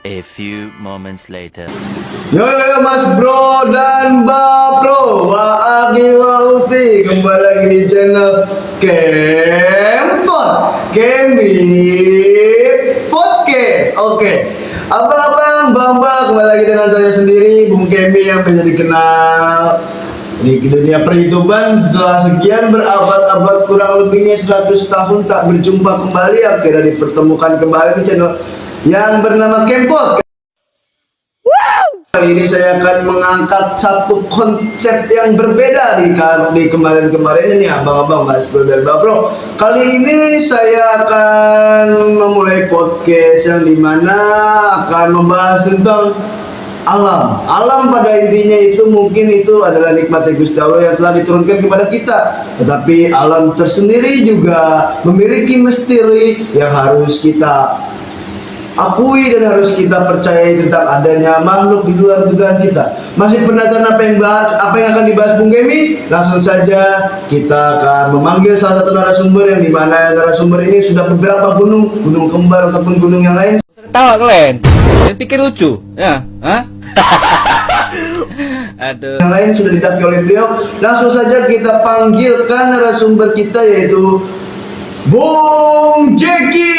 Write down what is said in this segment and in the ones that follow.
A few moments later. Yo Mas Bro dan Mbak Bro, wa Uti, kembali lagi di channel Kempot Kemi Podcast. Oke, abang-abang, mbak-mbak, kembali lagi dengan saya sendiri, Bung Kemi, yang menjadi kenal di dunia perhitungan setelah sekian berabad-abad, kurang lebihnya 100 tahun tak berjumpa kembali. Akhirnya dipertemukan kembali di channel yang bernama Kempot. Kali ini saya akan mengangkat satu konsep yang berbeda di kemarin-kemarin ini, abang-abang, Mas Bro dan Mbak Bro. Kali ini saya akan memulai podcast yang dimana akan membahas tentang alam. Alam pada intinya itu mungkin itu adalah nikmat Gusti Allah yang telah diturunkan kepada kita. Tetapi alam tersendiri juga memiliki misteri yang harus kita akui dan harus kita percayai tentang adanya makhluk di luar dugaan kita. Masih penasaran apa yang akan dibahas Bung Kemi? Langsung saja kita akan memanggil salah satu narasumber yang dimana narasumber ini sudah beberapa gunung kembar ataupun gunung yang lain. Tawa kalian? Yang pikir lucu? Ya? Hah? Aduh. Yang lain sudah didaki oleh beliau. Langsung saja kita panggilkan narasumber kita, yaitu Bung Jeki.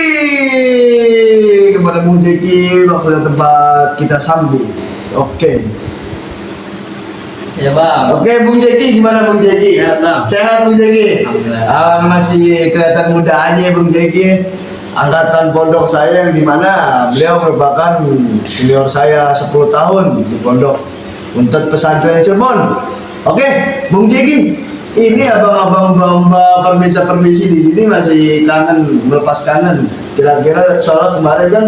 Kepada Bung Jeki, waktunya tempat kita sambil. Oke. Ya bang. Oke, Bung Jeki, gimana Bung Jeki? Sehat, Bang. Sehat Bung Jeki? Alhamdulillah. Masih kelihatan muda aja Bung Jeki. Angkatan pondok saya yang dimana beliau merupakan senior saya 10 tahun di pondok Untet Pesantren Cirebon. Oke, Bung Jeki, ini abang-abang mbak permisi di sini masih kangen, melepas kangen. Kira-kira soalnya kemarin kan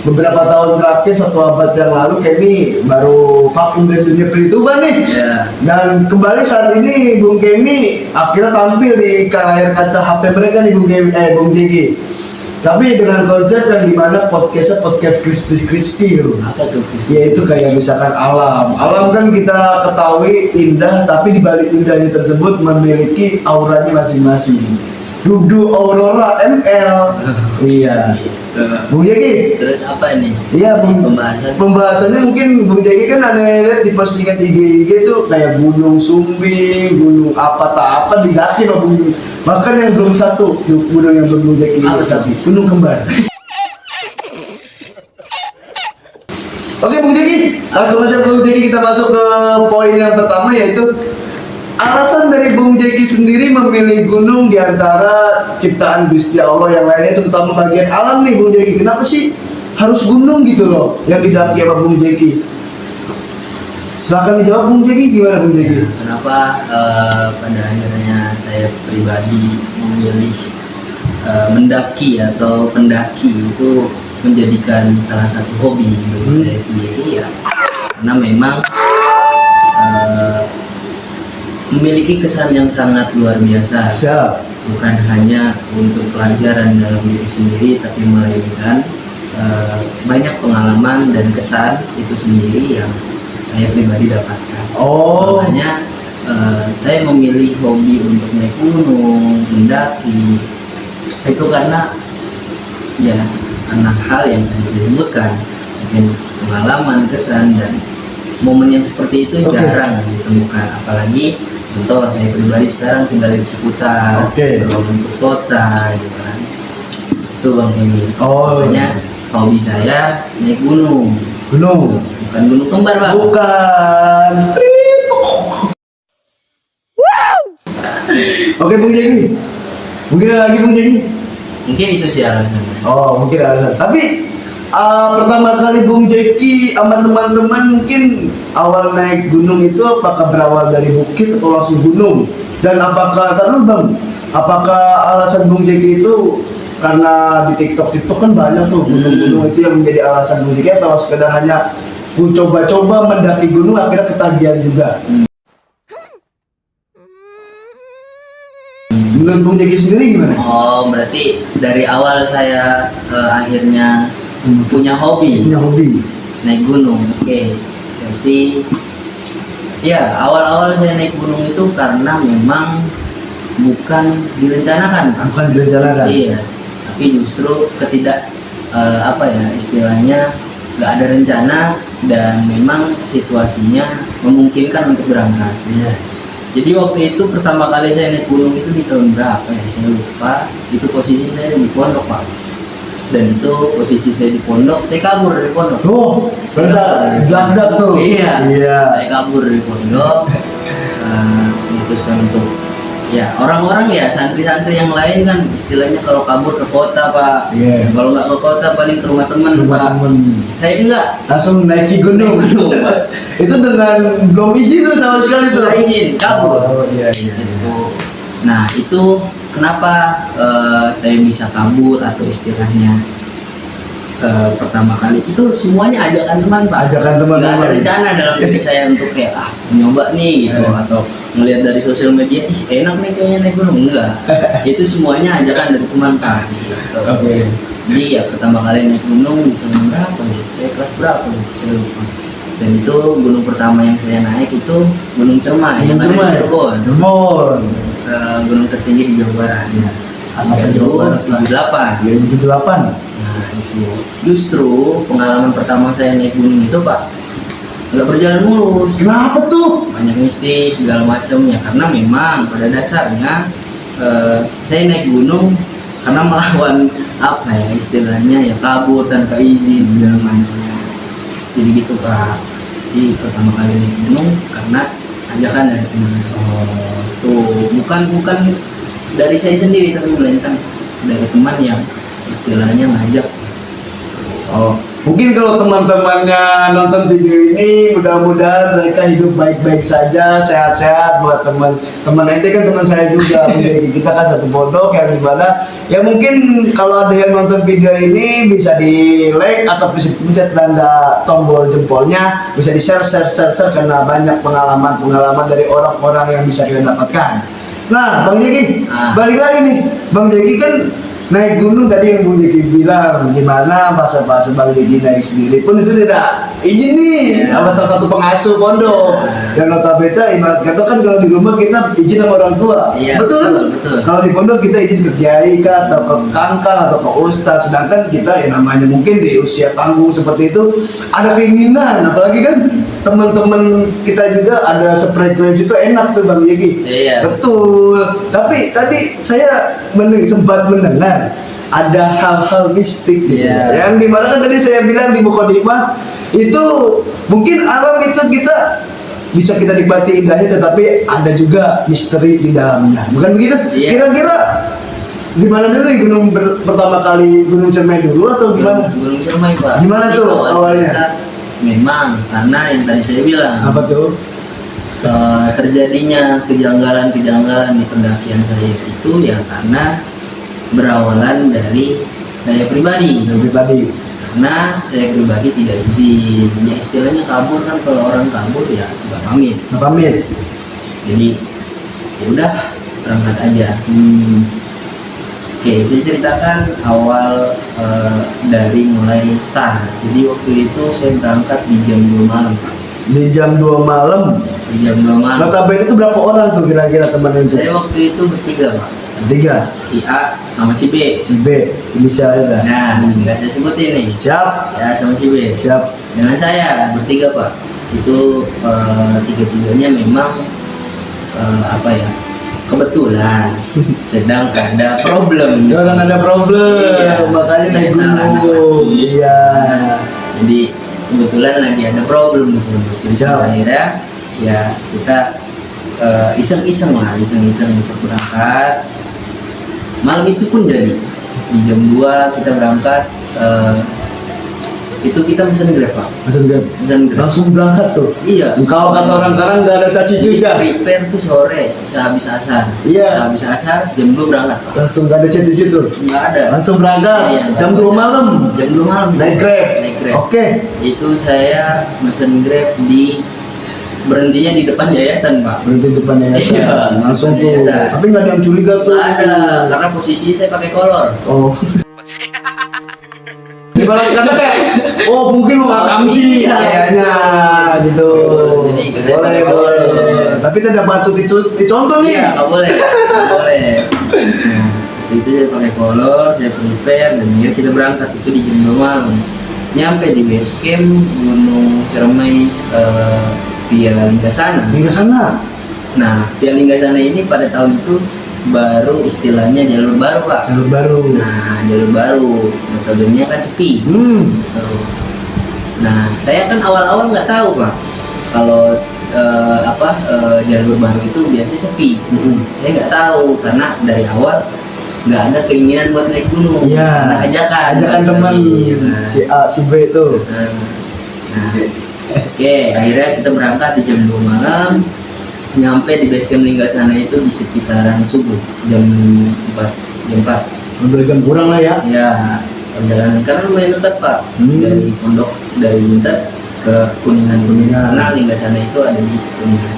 beberapa tahun terakhir, 1 abad yang lalu, Kemi baru vakum dari dunia perhitungan nih. Ya. Dan kembali saat ini Bung Kemi akhirnya tampil di layar kaca HP mereka nih Bung Jeki. Tapi dengan konsep yang dimana podcast crispy loh. Apa tuh? Yaitu kayak misalkan alam kan kita ketahui indah, tapi di balik indahnya tersebut memiliki auranya masing-masing. Dudu Aurora ML. Iya. Bung Jeki. Terus apa ini? Iya, Pembahasannya mungkin Bung Jeki kan ada lihat di postingan IG tuh kayak Gunung Sumbing, gunung apa didaki sama Bung. Bahkan yang belum satu gunung yang belum Bung Jeki tapi Gunung Kembar. Oke Bung Jeki, langsung aja Bung Jeki kita masuk ke poin yang pertama, yaitu alasan dari Bung Jeki sendiri memilih gunung di antara ciptaan Gusti Allah yang lainnya, terutama bagian alam nih Bung Jeki. Kenapa sih harus gunung gitu loh yang didaki sama Bung Jeki? Silahkan dijawab Bung Jeki, gimana Bung Jeki? kenapa pada akhirnya saya pribadi memilih mendaki atau pendaki itu menjadikan salah satu hobi bagi saya sendiri, ya karena memang memiliki kesan yang sangat luar biasa. Siap. Bukan hanya untuk pelajaran dalam diri sendiri, tapi melainkan banyak pengalaman dan kesan itu sendiri yang saya pribadi dapatkan. Oh. Makanya saya memilih hobi untuk naik gunung, mendaki itu karena hal yang tadi saya sebutkan, mungkin pengalaman, kesan, dan momen yang seperti itu jarang ditemukan. Apalagi contoh saya pribadi sekarang tinggal di seputar bentuk kota gitu kan. Itu Bang Kemi. Makanya hobi saya naik gunung. Bukan gunung kembar Bang. Bukan. Oke Bung Jeki, mungkin ada lagi Bung Jeki? Mungkin itu sih alasannya. Mungkin alasan. Tapi pertama kali Bung Jeki sama teman-teman mungkin awal naik gunung itu apakah berawal dari bukit atau langsung gunung? Dan apakah alasan Bung Jeki itu karena di TikTok kan banyak tuh gunung-gunung itu yang menjadi alasan Bung Jeki, atau sekedar hanya ku coba-coba mendaki gunung akhirnya ketagihan juga? Menurut Bung Jeki sendiri gimana? Berarti dari awal saya akhirnya punya hobi naik gunung. Berarti ya awal-awal saya naik gunung itu karena memang bukan direncanakan. Bukan direncanakan. Iya, tapi justru istilahnya nggak ada rencana dan memang situasinya memungkinkan untuk berangkat. Iya. Jadi waktu itu pertama kali saya naik gunung itu di tahun berapa ya, saya lupa. Itu posisi saya di pondok Pak. Dan itu posisi saya di pondok, saya kabur dari pondok. Oh, bentar, jagat tuh. Iya. Iya. Saya kabur dari pondok. Memutuskan untuk ya orang-orang ya santri-santri yang lain kan istilahnya kalau kabur ke kota Pak. Iya. Kalau nggak ke kota paling ke rumah teman Pak. Saya enggak. Langsung naiki gunung. Naik gunung, Pak. Itu dengan belum izin tuh sama sekali tuh. Nggak izin, kabur. Oh iya iya. Gitu. Nah itu kenapa saya bisa kabur atau istilahnya pertama kali itu semuanya ajakan teman Pak. Ajakan teman-teman. Nggak ada rencana dalam diri saya untuk kayak mencoba nih gitu atau ngelihat dari sosial media enak nih kayaknya naik gunung, enggak. Itu semuanya ajakan dari teman Pak gitu. Oke. Jadi ya pertama kali naik gunung di tahun berapa ya? Saya kelas berapa ya? Saya lupa. Dan itu gunung pertama yang saya naik itu Gunung Cermai yang ada di Cirebon. Cirebon. Gunung tertinggi di Jawa Barat. Ya. Apa Jawa Barat? 2078. 2078. Nah itu justru pengalaman pertama saya naik gunung itu Pak nggak berjalan mulus. Kenapa tuh? Banyak mistis segala macam ya karena memang pada dasarnya saya naik gunung karena melawan apa ya istilahnya ya kabur tanpa izin segala macamnya. Jadi gitu Pak. Jadi pertama kali naik gunung karena ajakan dari teman. Tuh bukan dari saya sendiri tapi melainkan dari teman yang istilahnya ngajak. Oh, mungkin kalau teman-temannya nonton video ini mudah-mudahan mereka hidup baik-baik saja, sehat-sehat. Buat teman-teman nanti kan teman saya juga, kita kan satu pondok yang dimana ya mungkin kalau ada yang nonton video ini bisa di like atau bisa pencet tanda tombol jempolnya, bisa di share karena banyak pengalaman dari orang-orang yang bisa kita dapatkan. Nah, Bang Jeki, balik lagi nih, Bang Jeki kan naik gunung tadi yang Bung Jeki bilang gimana masa-masa Bang Jeki naik sendiri pun itu tidak izin nih sama salah satu pengasuh pondok dan notabene ibarat kata kan kalau di rumah kita izin sama orang tua betul. Kalau di pondok kita izin ke kiai kah atau ke kangkang atau ke ustadz, sedangkan kita yang namanya mungkin di usia tanggung seperti itu ada keinginan, apalagi kan teman-teman kita juga ada sefrekuensi itu enak tuh Bang Jeki. Betul. Tapi tadi saya sempat mendengar ada hal-hal mistik gitu yang dimana kan tadi saya bilang di Mukhodimah itu mungkin alam itu kita bisa kita nikmati indahnya tetapi ada juga misteri di dalamnya, bukan begitu? Kira-kira gimana dulu nih gunung pertama kali Gunung Cermai dulu atau gimana? Gunung Cermai Pak. Gimana tuh awalnya? Memang karena yang tadi saya bilang apa tuh? Terjadinya kejanggalan-kejanggalan di pendakian saya itu ya karena berawalan dari saya pribadi. Karena saya pribadi tidak izin. Ya istilahnya kabur kan, kalau orang kabur ya nggak pamit. Jadi ya udah berangkat aja. Oke, saya ceritakan awal dari mulai start. Jadi waktu itu saya berangkat di jam 2 malam Pak. Di jam 2 malam? Di jam 2 malam. Notabene itu berapa orang tuh kira-kira teman itu? Saya waktu itu bertiga Pak. Bertiga? Si A sama si B. Si B, inisialnya. Nah, nggak saya sebutin nih. Siap? Si A sama si B. Siap. Dengan saya bertiga Pak. Itu tiga-tiganya memang apa ya? Kebetulan sedang ada problem. Orang ada problem, makanya naik gunung. Iya. Jadi kebetulan lagi ada problem gitu. Akhirnya ya kita iseng-iseng untuk berangkat. Malam itu pun jadi di jam 2 kita berangkat. Itu kita mesen Grab Pak. Mesen Grab. Langsung berangkat tuh. Iya. Kalau kata orang sekarang nggak ada caci juga. Prepare tuh sore sehabis asar. Iya. Sehabis asar jam 2 berangkat Pak. Langsung nggak ada caci tuh. Nggak ada. Langsung berangkat. Iya, jam 2 malam. Jam 2 malam. Naik Grab. Oke. Itu saya mesen Grab di berhentinya di depan yayasan Pak. Berhenti di depan yayasan. Iya, langsung tuh. yayasan. Tapi nggak ada yang curiga tuh. Nggak ada, karena posisi saya pakai kolor. Oh. Ibarat kata kayak, oh mungkin lu ngakam sih kayaknya gitu. Jadi boleh. Tapi tidak patut dicontoh nih. Iya, nggak boleh. Nah, itu saya pakai kolor, saya prepare dan akhirnya kita berangkat itu di jam 2 malam. nyampe di base camp Gunung Ciremai via Linggasana. Hingga sana. Nah, via Linggasana ini pada tahun itu baru istilahnya jalur baru pak. Jalur baru. Nah, jalur baru, metodenya kan sepi. Gitu. Nah, saya kan awal-awal nggak tahu pak, kalau jalur baru itu biasanya sepi. Saya nggak tahu karena dari awal nggak ada keinginan buat naik gunung. Iya. Karena ajakan teman Nah, si A, si B itu. nah, oke, akhirnya kita berangkat di jam 2 malam. Nyampe di base camp Linggasana itu di sekitaran subuh jam 4. Udah jam kurang lah ya. Ya, perjalanan karena lumayan dekat pak, dari pondok dari Bintat ke Kuningan. Karena Linggasana itu ada di Kuningan.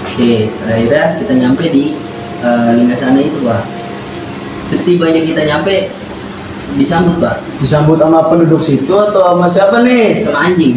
Oke, akhirnya kita nyampe di Linggasana itu pak. Setibanya kita nyampe disambut pak. Disambut sama penduduk situ atau sama siapa nih? Sama anjing.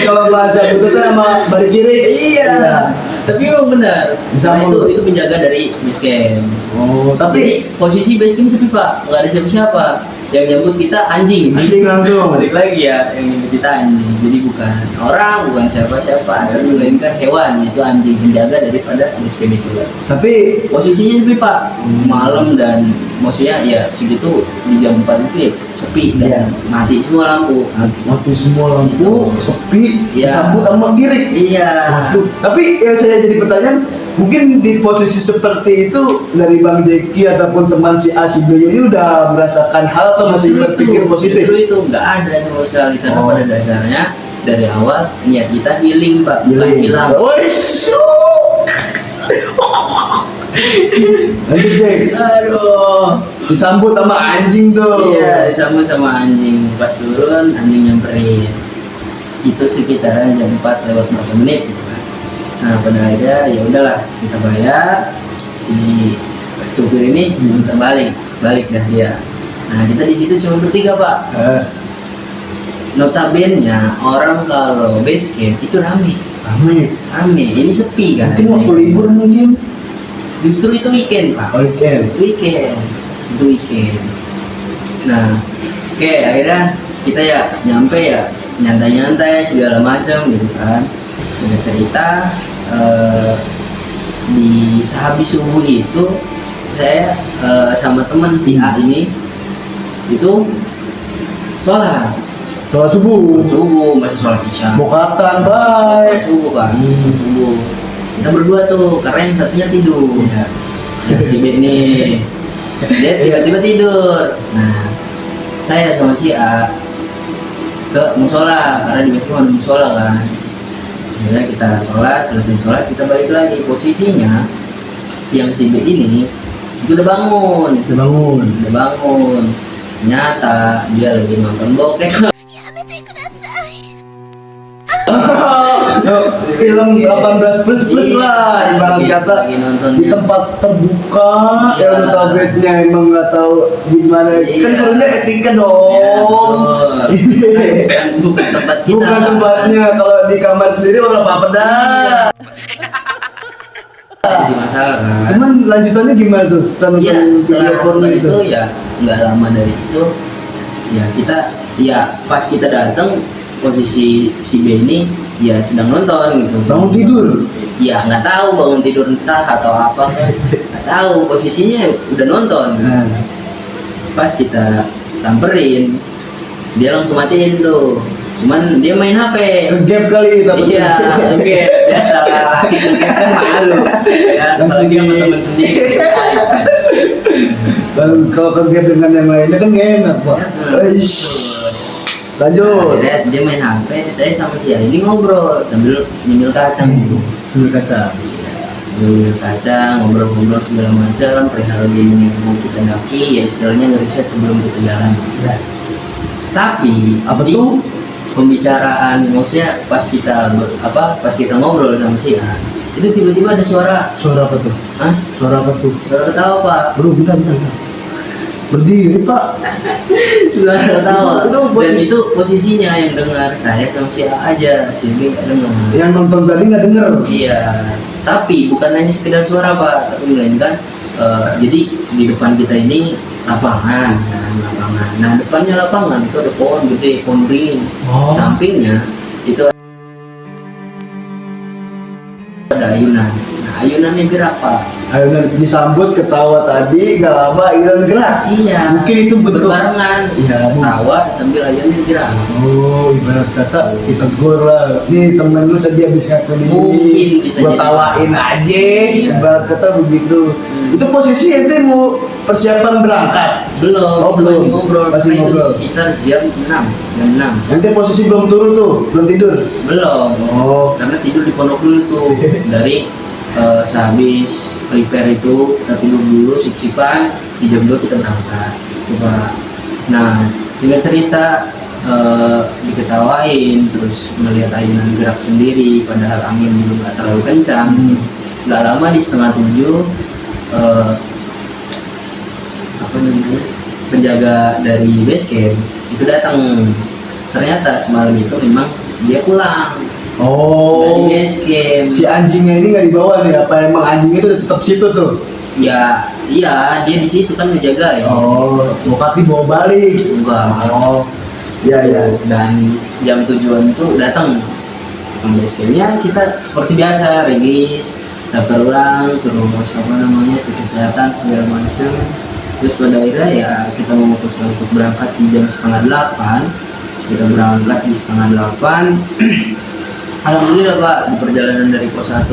Kalau bahasa itu kan sama bari kiri. Iya. Tapi memang benar. Disambut. Itu penjaga dari base camp. Oh, Jadi tapi posisi base camp sepi pak, nggak ada siapa-siapa. Yang nyambut kita anjing. anjing langsung. Balik lagi ya, yang nyambut kita anjing. Jadi bukan orang, bukan siapa-siapa, melainkan hewan, itu anjing penjaga daripada base camp itu. Tapi Posisinya sepi pak, malam dan maksudnya ya segitu di jam 4 itu ya sepi dan Iya. mati semua lampu. mati semua lampu, sepi, Iya. disambut sama girik. Iya. Waduh. Tapi yang saya jadi pertanyaan, mungkin di posisi seperti itu dari Bang Jeki ataupun teman si A si B ini udah merasakan hal atau masih berpikir positif? Justru itu nggak ada sama sekali karena Oh. pada dasarnya dari awal niat kita healing pak, bukan hilang. Wes. Lanjut Jek, Aduh. disambut sama anjing tuh. Iya, disambut sama anjing. Pas turun, anjing nyamperin. Itu sekitaran jam 4 lewat berapa menit gitu kan. Nah, pada akhirnya ya udahlah, kita bayar. Si supir ini terbalik, balik dah dia. Nah, kita di situ cuma bertiga, Pak. Notabene orang kalau base camp itu rame. Rame. Ini sepi kan. Mungkin waktu libur mungkin. Justru itu weekend, Pak. Weekend. Itu weekend. Nah, oke, akhirnya kita ya nyampe ya nyantai-nyantai segala macam gitu kan. Sudah cerita di sehabis subuh itu saya sama teman si A ini itu sholat subuh, masih sholat isya. Bokatan, bye. Subuh kan, subuh. Kita berdua tuh, karena yang satunya tidur. Iya. Yang si B nih, dia tiba-tiba tidur. Nah, saya sama si A ke musola, karena di basement ada musola kan. Akhirnya kita sholat, selesai sholat kita balik lagi. Posisinya yang si B ini itu udah bangun. Ternyata dia lagi nonton bokep. Film 18 plus lah, ibarat Lagi- kata lagi nonton di tempat terbuka, Iya. yang notabene emang nggak tahu gimana. Iya. Kan kudunya etika Ya, dong. bukan tempat kita. Bukan tempatnya, kalau di kamar sendiri orang apa dah. Jadi masalah kan. Cuman lanjutannya gimana tuh setelah Iya, nonton setelah video porno nonton itu ya nggak lama dari itu ya kita ya pas kita datang posisi si B ini ya sedang nonton gitu. Bangun tidur. Ya nggak tahu bangun tidur entah atau apa kan. Nggak tahu posisinya udah nonton. Nah, Pas kita samperin dia langsung matiin tuh. Cuman dia main HP. ke-gap kali tapi. Iya, oke, biasa laki ngegap kan malu, ya, Langsung apalagi sama di- teman sendiri. Dan kalau ke-gap dengan yang lainnya kan nggak enak, Pak. Eish. Lanjut. Akhirnya dia main HP, saya sama si A ini ngobrol sambil nyemil kacang gitu. Kaca. Iya, sambil nyemil kacang, ngobrol-ngobrol segala macam, perihal gunung yang mau kita daki, ya istilahnya ngeriset sebelum kita jalan. Ya. Tapi Apa di tuh? pembicaraan, maksudnya pas kita ngobrol sama si A, itu tiba-tiba ada suara, Suara apa tuh? hah? Suara apa tuh? Suara ketawa pak. Bro, bentar. Berdiri, Pak. Suara ketawa. Itu Dan posisi- itu posisinya yang dengar saya sama si A aja, si B nggak dengar. Yang nonton tadi nggak denger. Iya. Tapi bukan hanya sekedar suara pak, tapi melainkan jadi di depan kita ini lapangan kan, lapangan. Nah depannya lapangan itu ada pohon gede, pohon beringin. Oh. Sampingnya itu ada ayunan. Nah ayunannya gerak pak. Ayunan disambut ketawa tadi, gak lama ayunan gerak. Iya. Mungkin itu bentuk. berbarengan. Iya, Tawa sambil ayunannya gerak. Oh, ibarat kata ditegur lah. Nih temen lu tadi habis ngakuin ini. Mungkin bisa Gua jadi. tawain aja. Iya. Ibarat kata begitu. Itu posisi ente mau persiapan berangkat. Belum, Oh, belum. masih ngobrol. Masih Karena itu ngobrol. sekitar jam 6. Jam 6. Ente posisi belum turun tuh, belum tidur. Belum. Oh. Karena tidur di pondok dulu tuh. Dari sehabis prepare itu kita tidur dulu, sip-sipan, di jam 2 kita berangkat. Itu Pak. Nah, dengan cerita diketawain, terus melihat ayunan gerak sendiri, padahal angin juga nggak terlalu kencang. Nggak lama di setengah 7 apa namanya, penjaga dari base camp itu datang. Ternyata semalam itu memang dia pulang dari Oh. base camp. Si anjingnya ini nggak dibawa nih? Apa emang anjingnya itu tetap situ tuh? Ya iya, dia di situ kan ngejaga ya. Oh, bokap dibawa balik. Enggak. Oh. Iya, iya. Dan jam tujuan itu datang ke base campnya. Kita seperti biasa regis, daftar ulang, terus apa namanya, cek kesehatan segala macam. Terus pada akhirnya ya kita memutuskan untuk berangkat di jam setengah 8. Kita berangkat di setengah 8. Alhamdulillah Pak, di perjalanan dari pos 1,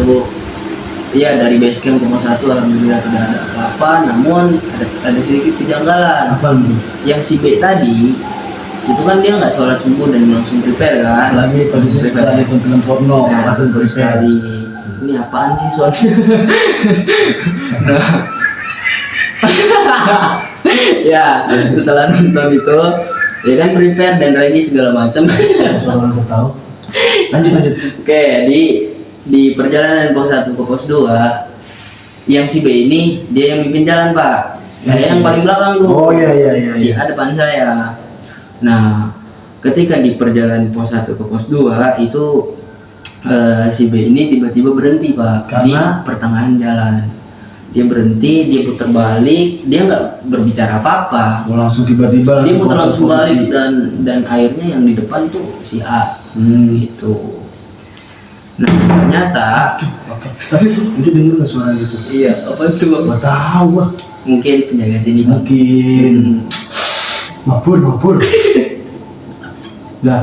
iya dari base camp ke pos 1, alhamdulillah tidak ada apa-apa. Namun ada sedikit kejanggalan. Apa nih? Yang si B tadi itu kan dia nggak sholat subuh dan langsung prepare kan. Lagi posisi setelah nonton film porno, Nah, langsung terus prepare. sekali, ini apaan sih Son? Nah, ya setelah nonton itu ya kan prepare dan lagi segala macam. Soalnya aku tahu. Lanjut. Oke, di perjalanan pos 1 ke pos 2, yang si B ini dia yang mimpin jalan Pak. Saya yang paling belakang tuh. Oh iya. Si A depan saya. Nah, ketika di perjalanan pos 1 ke pos 2 itu si B ini tiba-tiba berhenti Pak. Karena? Di pertengahan jalan. Dia berhenti, dia putar balik, dia nggak berbicara apa-apa. Oh, langsung tiba-tiba Dia putar potong langsung posisi. balik dan akhirnya yang di depan tuh si A. Gitu. Nah, ternyata Oke. Tapi itu denger nggak suara gitu? iya, apa itu Pak? Gak tahu gua. Mungkin penjaga sini Pak. Mungkin mabur. Dah.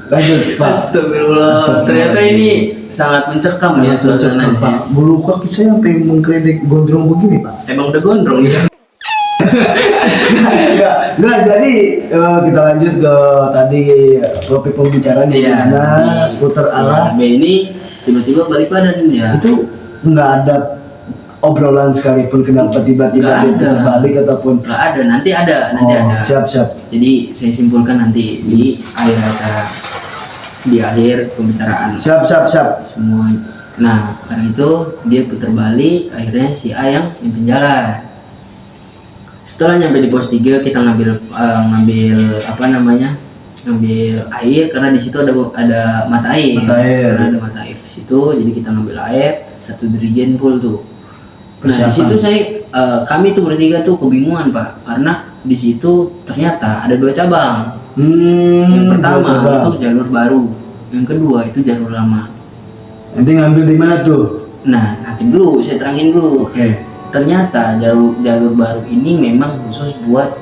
Lanjut Pak. Astagfirullah. Ternyata ini sangat mencekam ya suasananya. Pak. Bulu kaki saya sampai mengkredit gondrong begini Pak. Emang udah gondrong ya? Enggak, jadi kita lanjut ke tadi topik pembicaraan Iya. yang mana putar si arah. B ini tiba-tiba balik badan ya. Itu nggak ada obrolan sekalipun kenapa tiba-tiba Nggak dia ada. putar balik ataupun. Nggak ada, nanti ada. Siap. Jadi saya simpulkan nanti di akhir acara, di akhir pembicaraan Siap. semua. Nah, karena itu dia putar balik, akhirnya si A yang mimpin jalan. Setelah nyampe di pos 3 kita ngambil apa namanya, ngambil air karena di situ ada mata air. Karena ada mata air di situ, jadi kita ngambil air, satu dirigen full tuh. Nah di situ kami tuh bertiga tuh kebingungan Pak, karena di situ ternyata ada 2 cabang. Yang pertama itu jalur baru, yang kedua itu jalur lama. Nanti ngambil di mana tuh? Nah nanti dulu saya terangin dulu. Oke. Ternyata jalur baru ini memang khusus buat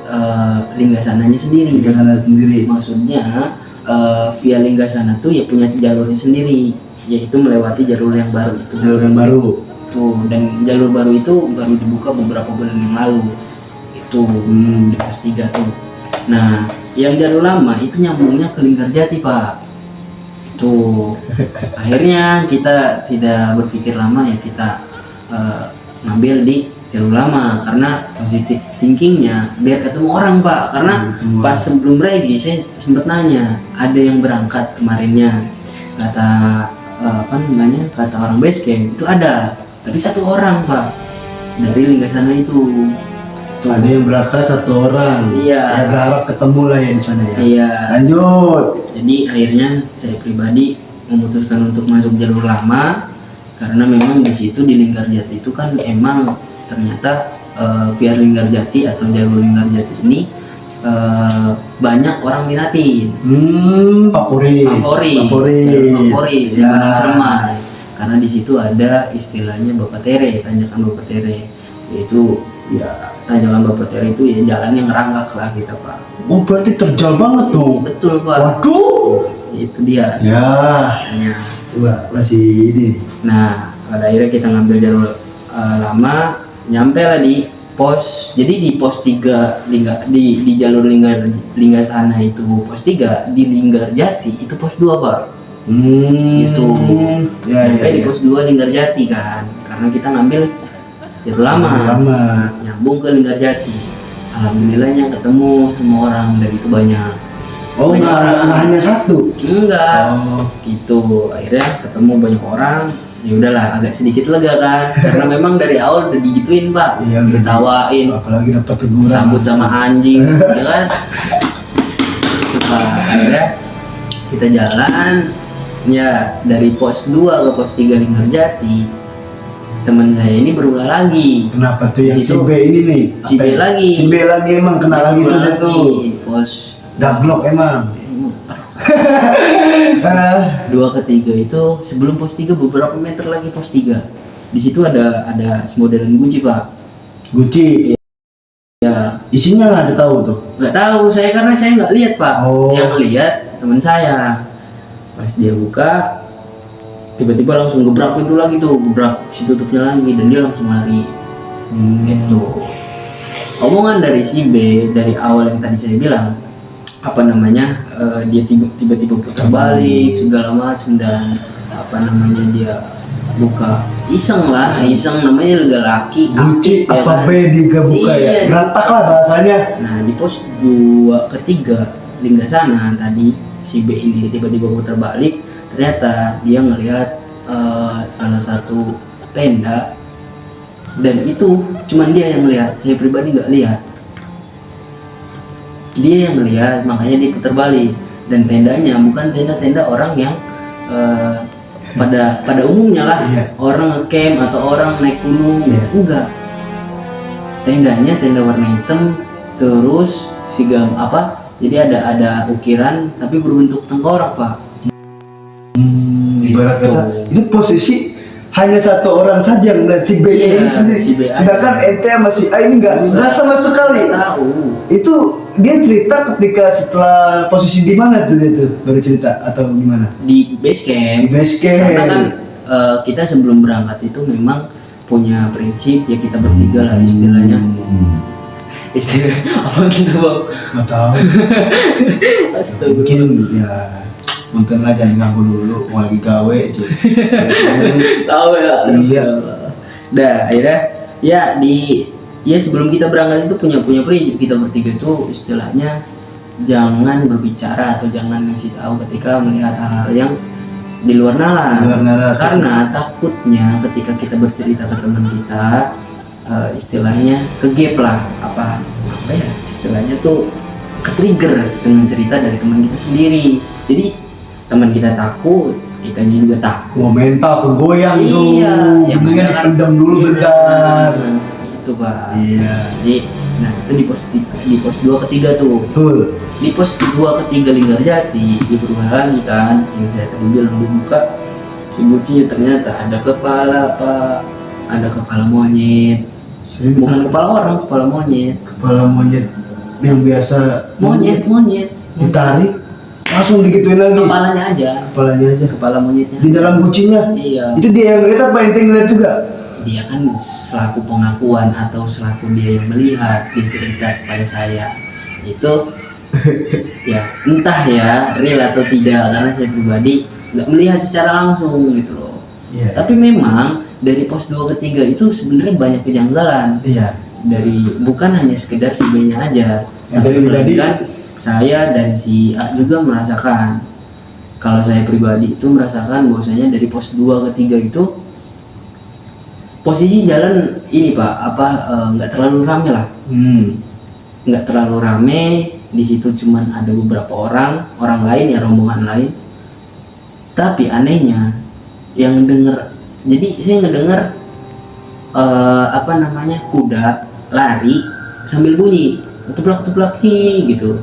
Linggasananya sendiri. Lihat sendiri. Maksudnya via Linggasana tuh ya punya jalurnya sendiri, yaitu melewati jalur yang baru itu. Jalur yang baru. Tuh, dan jalur baru itu baru dibuka beberapa bulan yang lalu. Itu di pos 3 tuh. Nah, yang jalur lama itu nyambungnya ke Linggarjati, Pak. Tuh. Akhirnya kita tidak berpikir lama ya, kita ngambil di jalur lama karena positif thinkingnya biar ketemu orang Pak. Karena pas sebelum regi saya sempat nanya, ada yang berangkat kemarinnya, kata apa namanya, kata orang base camp itu ada, tapi 1 orang Pak dari Linggasana itu. Tuh. Ada yang berangkat 1 orang. Iya. Ya berharap ketemu lah ya di sana ya. Iya. Lanjut. Jadi akhirnya saya pribadi memutuskan untuk masuk jalur lama karena memang di situ di Linggarjati itu kan emang ternyata via Linggarjati atau jalur Linggarjati ini banyak orang minatin. Favorit. Favorit Ya. Cermai. Karena di situ ada istilahnya Bapak Tere, tanjakan Bapak Tere, yaitu ya tanjakan Bapak Tere itu ya jalan yang ngeranggak lah kita Pak. Oh berarti terjal banget dong. Betul Pak. Waduh. Itu dia. Ya. Makanya. Coba masih ini. Nah, pada akhirnya kita ngambil jalur lama, nyampe lah di pos. Jadi di pos 3 di jalur Linggasana itu pos 3, di Linggarjati itu pos 2 Pak. Gitu. Ya, Nyampe ya, di ya. pos 2 Linggarjati kan, karena kita ngambil jalur lama, nyambung ke Linggarjati. Alhamdulillahnya ketemu semua orang, dan itu banyak. Oh Banyak orang. nggak hanya satu. Enggak. Oh. Gitu. Akhirnya ketemu banyak orang. Ya udahlah, agak sedikit lega kan, karena memang dari awal udah digituin Pak, Iya, udah ditawain, Apalagi dapat teguran. sambut sama anjing, ya kan. Gitu, Pak. Akhirnya kita jalan, ya dari pos 2 ke pos 3 Linggarjati. Teman saya ini berulah lagi. Kenapa tuh yang Di si situ. B ini nih? Si B lagi. Si B lagi emang kena Dia lagi tuh berulah dia tuh. di pos Dablok emang. Ah. 2 ke 3 itu sebelum pos 3 beberapa meter lagi pos 3. Di situ ada semodelan Gucci Pak. Gucci. Ya, Isinya nggak ada tahu tuh. nggak tahu saya karena saya nggak lihat Pak. Oh. Yang lihat teman saya. Pas dia buka, tiba-tiba langsung gebrak pintu lagi tuh, gebrak si tutupnya lagi, dan dia langsung lari. Gitu. Omongan dari si B dari awal yang tadi saya bilang, apa namanya, dia tiba-tiba putar balik segala macam, dan apa namanya dia buka iseng lah, iseng namanya juga laki Gucci aktif, ya apa kan? B dibuka Iya. ya? Berantak lah bahasanya. Nah di pos 2 ke 3 Linggasana tadi si B ini tiba-tiba putar balik, ternyata dia ngelihat salah satu tenda, dan itu cuman dia yang lihat, saya pribadi nggak lihat. Dia yang lihat, makanya dia putar balik, dan tendanya bukan tenda-tenda orang yang pada umumnya lah, Iya. orang ngecamp atau orang naik gunung. Iya. Enggak, tendanya tenda warna hitam, terus jadi ada ukiran tapi berbentuk tengkorak Pak. Ibarat Gitu. kata itu posisi hanya satu orang saja yang melihat si B Iya, ini sendiri. si B aja. Sedangkan ente sama si A ini nggak sama sekali. Tahu. Itu dia cerita ketika setelah posisi di mana tuh dia tuh baru cerita atau gimana? Di base camp. Di base camp. Karena kan kita sebelum berangkat itu memang punya prinsip ya, kita bertiga lah istilahnya. Istilah apa gitu Bang? Nggak tahu. Astaga. Mungkin ya punten lah, jangan ganggu dulu, mau lagi gawe aja. Tahu ya. Iya. Dah akhirnya ya sebelum kita berangkat itu punya prinsip kita bertiga itu istilahnya jangan berbicara atau jangan ngasih tahu ketika melihat hal-hal yang di luar nalar. Di luar nalar. Karena takutnya ketika kita bercerita ke teman kita, istilahnya kegep lah, apa ya istilahnya tuh ke-trigger dengan cerita dari teman kita sendiri. Jadi teman kita takut, kitanya juga takut. Wah, mental kegoyang tuh. Iya, yang Mendingan mana kan- dipendam dulu iya, bentar. Itu Pak. Iya. Jadi, nah itu di pos 2 ke 3 tuh. Betul. Di pos 2 ke 3 Linggarjati dia berubah lagi kan, yang saya tadi bilang dibuka si Gucci, ternyata ada kepala Pak, ada kepala monyet. Serius? Bukan kepala orang, kepala monyet. Kepala monyet yang biasa Monyet. ditarik langsung digituin lagi. Kepalanya aja, Kepalanya aja. kepala monyetnya. Di dalam kucingnya. Iya. Itu dia yang lihat apa ente ngeliat juga? Dia kan selaku pengakuan atau selaku dia yang melihat, dia cerita kepada saya itu ya entah ya real atau tidak, karena saya pribadi nggak melihat secara langsung gitu loh. Iya. Tapi memang dari pos 2 ke 3 itu sebenarnya banyak kejanggalan, Iya. dari bukan hanya sekedar si B-nya aja, Yang tapi pribadi. melainkan saya dan si A juga merasakan. Kalau saya pribadi itu merasakan bahwasanya dari pos 2 ke 3 itu posisi jalan ini Pak, nggak terlalu rame lah, nggak terlalu rame. Di situ cuman ada beberapa orang lain ya, rombongan lain. Tapi anehnya yang denger, jadi saya ngedenger kuda lari sambil bunyi teplak gitu.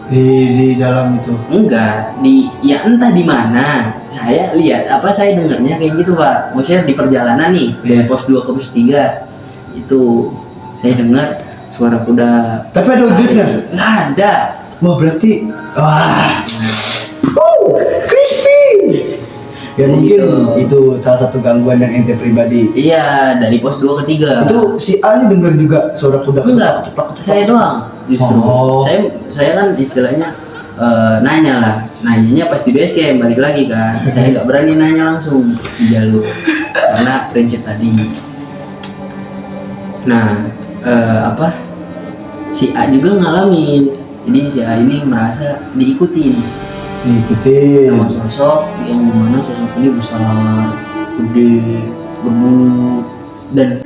Di dalam itu. Enggak, ya entah di mana. Saya lihat saya dengarnya kayak gitu, Pak. Maksudnya di perjalanan nih dari pos 2 ke pos 3 itu saya dengar suara kuda. Tapi ada wujudnya? Nggak ada. Wah, berarti crispy. Ya mungkin itu salah satu gangguan yang ente pribadi. Iya, dari pos 2 ke 3. Itu si A ini dengar juga suara kuda? Enggak, saya doang justru. Saya kan istilahnya nanyanya pas di base camp, balik lagi kan. Saya nggak berani nanya langsung di jalur karena prinsip tadi. Nah, si A juga ngalamin. Jadi si A ini merasa diikutin sama sosok yang dimana sosok ini besar, gede, berbulu, dan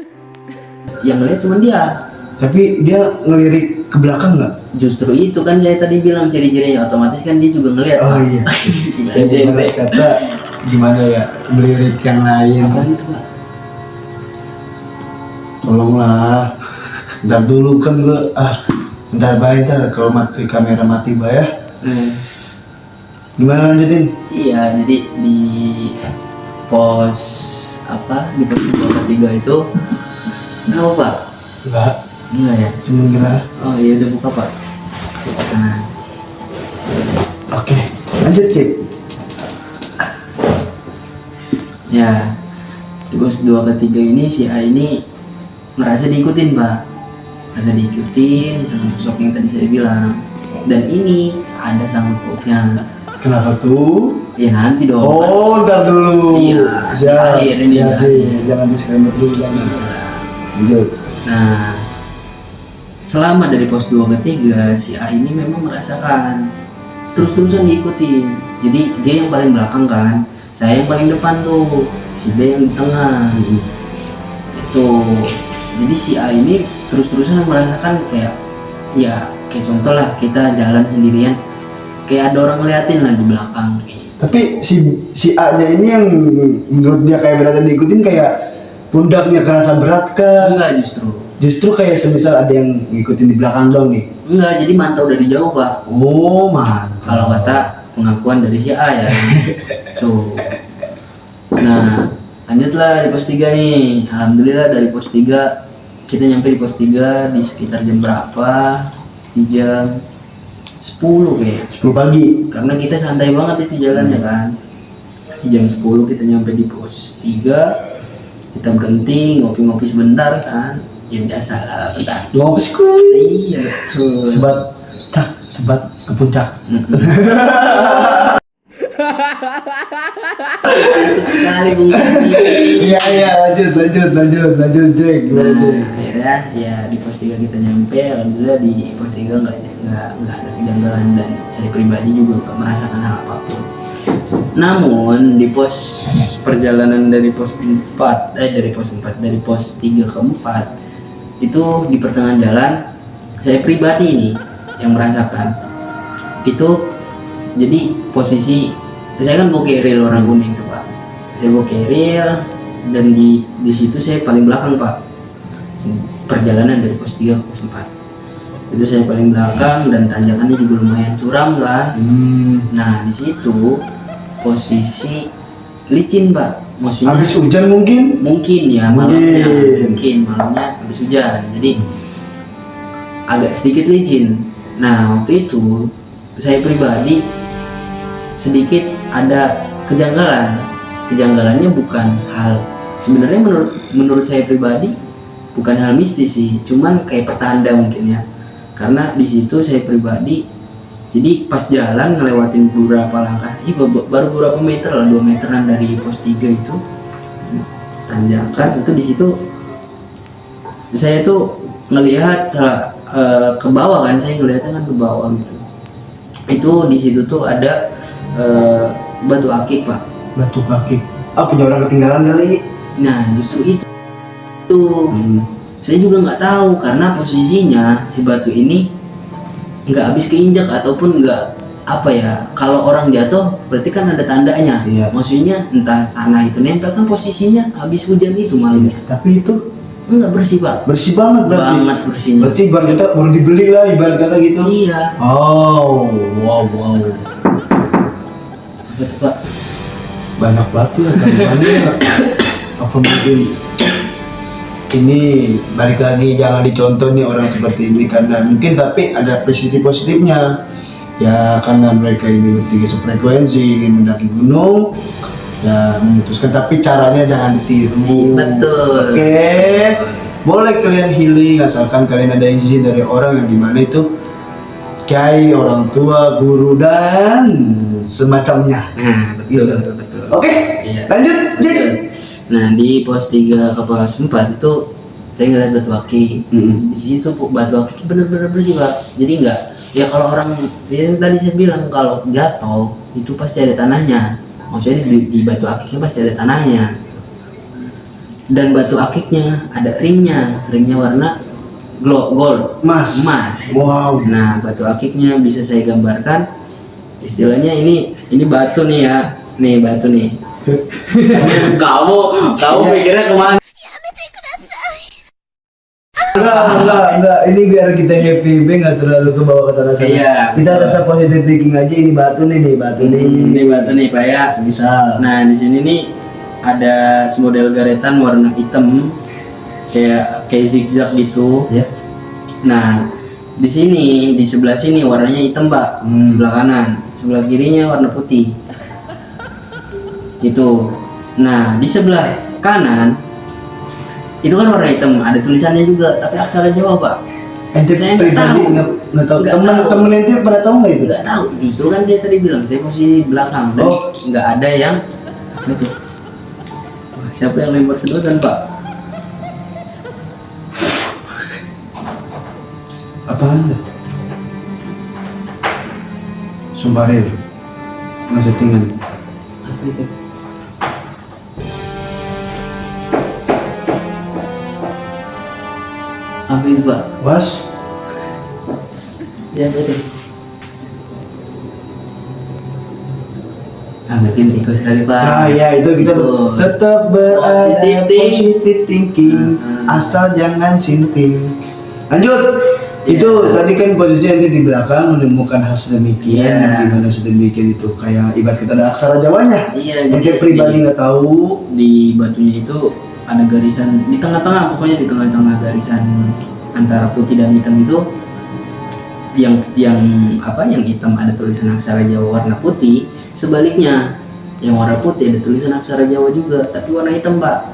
yang ngeliat cuma dia. Tapi dia ngelirik ke belakang nggak? Justru itu kan saya tadi bilang ciri-cirinya, otomatis kan dia juga ngeliat. Oh iya. Gimana kata gimana ya, melirik yang lain. Apaan itu, Pak? Tolonglah. Ntar dulu kan gue ntar kalau mati kamera mati ya. Gimana lanjutin? Iya, jadi di pos di pos 2 ke 3 itu kenapa, Pak? Enggak ya? Cuma kira. Oh iya, udah buka, Pak. Nah, Oke, lanjut Cip. ya di pos 2 ke 3 ini si A ini merasa diikutin, Pak. Merasa diikutin sama sosok yang tadi saya bilang. Dan ini ada sangkut pautnya. Kenapa tuh? Ya nanti dong. Oh, ntar dulu. Iya, Siap. di akhir ini, Jangan disclaimer dulu, jangan. Lanjut. Nah, selama dari pos 2 ke 3 si A ini memang merasakan terus-terusan diikutin. Jadi dia yang paling belakang kan, saya yang paling depan tuh, si B yang di tengah. Itu. Jadi si A ini terus-terusan merasakan kayak contoh lah, kita jalan sendirian kayak ada orang ngeliatin lah di belakang. Tapi si A-nya ini yang menurut dia kayak berasa diikutin, kayak pundaknya kerasa berat kan? Enggak, Justru kayak semisal ada yang ngikutin di belakang dong nih. Enggak, jadi mantau dari jauh, Pak. Oh, mantap. Kalau kata pengakuan dari si A ya. Tuh. Nah, lanjutlah di pos 3 nih. Alhamdulillah dari pos 3 kita nyampe di pos 3 di sekitar jam berapa? Di jam 10 kayak 10 pagi. Karena kita santai banget itu jalannya kan. Di jam 10 kita nyampe di pos 3. Kita berhenti ngopi-ngopi sebentar kan. Ya biasa lah, bentar. Ngopi school. Iya betul. Sebat ke puncak. Masuk sekali Bung Kasih. Iya, lanjut Jack. Gimana Jack? Akhirnya ya di pos 3 kita nyampe. Alhamdulillah di pos 3 nggak ada kejanggalan, dan saya pribadi juga nggak merasakan hal apapun. Namun di pos perjalanan dari pos 3 ke 4 itu di pertengahan jalan saya pribadi nih yang merasakan itu. Jadi posisi saya kan bawa keril warna kuning tuh, Pak. Saya bawa keril dan di situ saya paling belakang, Pak. Perjalanan dari pos 3 ke pos 4 itu saya paling belakang, dan tanjakannya juga lumayan curam kan. Nah di situ posisi licin, Pak. Maksudnya Habis hujan mungkin ya, malamnya habis hujan, jadi agak sedikit licin. Nah waktu itu saya pribadi sedikit ada kejanggalannya bukan hal, sebenarnya menurut saya pribadi bukan hal mistis sih, cuman kayak pertanda mungkin ya, karena di situ saya pribadi jadi pas jalan ngelewatin beberapa langkah, baru beberapa meter lah, 2 meteran dari pos 3 itu tanjakan itu. Di situ saya tuh ngelihat ke bawah kan, saya ngelihatnya kan ke bawah gitu. Itu di situ tuh ada batu akik, Pak. Batu akik. Punya orang ketinggalan kali. Nah justru itu saya juga nggak tahu, karena posisinya si batu ini nggak habis keinjak ataupun nggak kalau orang jatuh berarti kan ada tandanya. Iya. Maksudnya entah tanah itu nempel kan, posisinya habis hujan itu malamnya. Tapi itu Enggak bersih Pak. Bersih banget berarti. Banget bersihnya. Berarti ibarat kata baru dibeli lah ibarat kata gitu. Iya. Oh, wow. Apa tuh Pak? Banyak banget ya kandungannya. Apa mungkin ini balik lagi jangan dicontoh nih orang seperti ini karena mungkin tapi ada positifnya ya karena mereka ini bertiga sefrekuensi ingin mendaki gunung ya memutuskan tapi caranya jangan ditiru. Betul. Oke. Boleh kalian healing asalkan kalian ada izin dari orang yang dimana itu kiai, orang tua, guru dan semacamnya. Nah, Gitu. betul. Oke, Iya. lanjut, Jin. Betul. Nah, di pos 3 ke pos 4 itu saya ngeliat batu akik. Di situ batu akik bener-bener bersih Pak. Jadi enggak ya kalau orang yang tadi saya bilang kalau jatuh itu pasti ada tanahnya. Maksudnya di batu akiknya pasti ada tanahnya. Dan batu akiknya ada ringnya warna gold, Emas. Wow. Nah, batu akiknya bisa saya gambarkan. Istilahnya ini batu nih ya. Nih batu nih. kamu pikirnya kemana? Enggak. Ini biar kita happy, nggak terlalu ke bawah ke sana. Iya, Kita betul. tetap positive thinking aja. Ini batu nih. Ini batu nih Pak ya. Misal. Nah, di sini nih ada semodel garetan warna hitam kayak zigzag gitu. Ya. Nah, di sini di sebelah sini warnanya hitam Pak, sebelah kanan, sebelah kirinya warna putih. Itu. Nah, di sebelah kanan itu kan warna hitam, ada tulisannya juga, tapi aksara Jawa Pak. Ente Saya nggak pribadi tahu. nggak tahu. Nggak tahu. Temen ente pada tahu nggak itu? Nggak tahu, justru kan saya tadi bilang saya posisi belakang dan Oh. nggak ada yang apa itu. Wah, siapa yang lempar sedotan Pak? Apaan tuh? Sumbarir. Nggak settingan. Apa itu? Apa itu Pak? Was. Ya apa itu? Mungkin tikus kali Pak. Nah ya itu kita Betul. tetap berada Positive thinking, asal jangan sinting. Lanjut. Iya. Itu tadi kan posisi yang di belakang menemukan hal sedemikian Iya. yang dimana sedemikian itu kayak ibarat kita ada aksara Jawanya. Iya, Mungkin jadi pribadi nggak tahu. di batunya itu ada garisan di tengah-tengah, pokoknya di tengah-tengah garisan antara putih dan hitam itu yang hitam ada tulisan aksara Jawa warna putih, sebaliknya yang warna putih ada tulisan aksara Jawa juga tapi warna hitam Pak.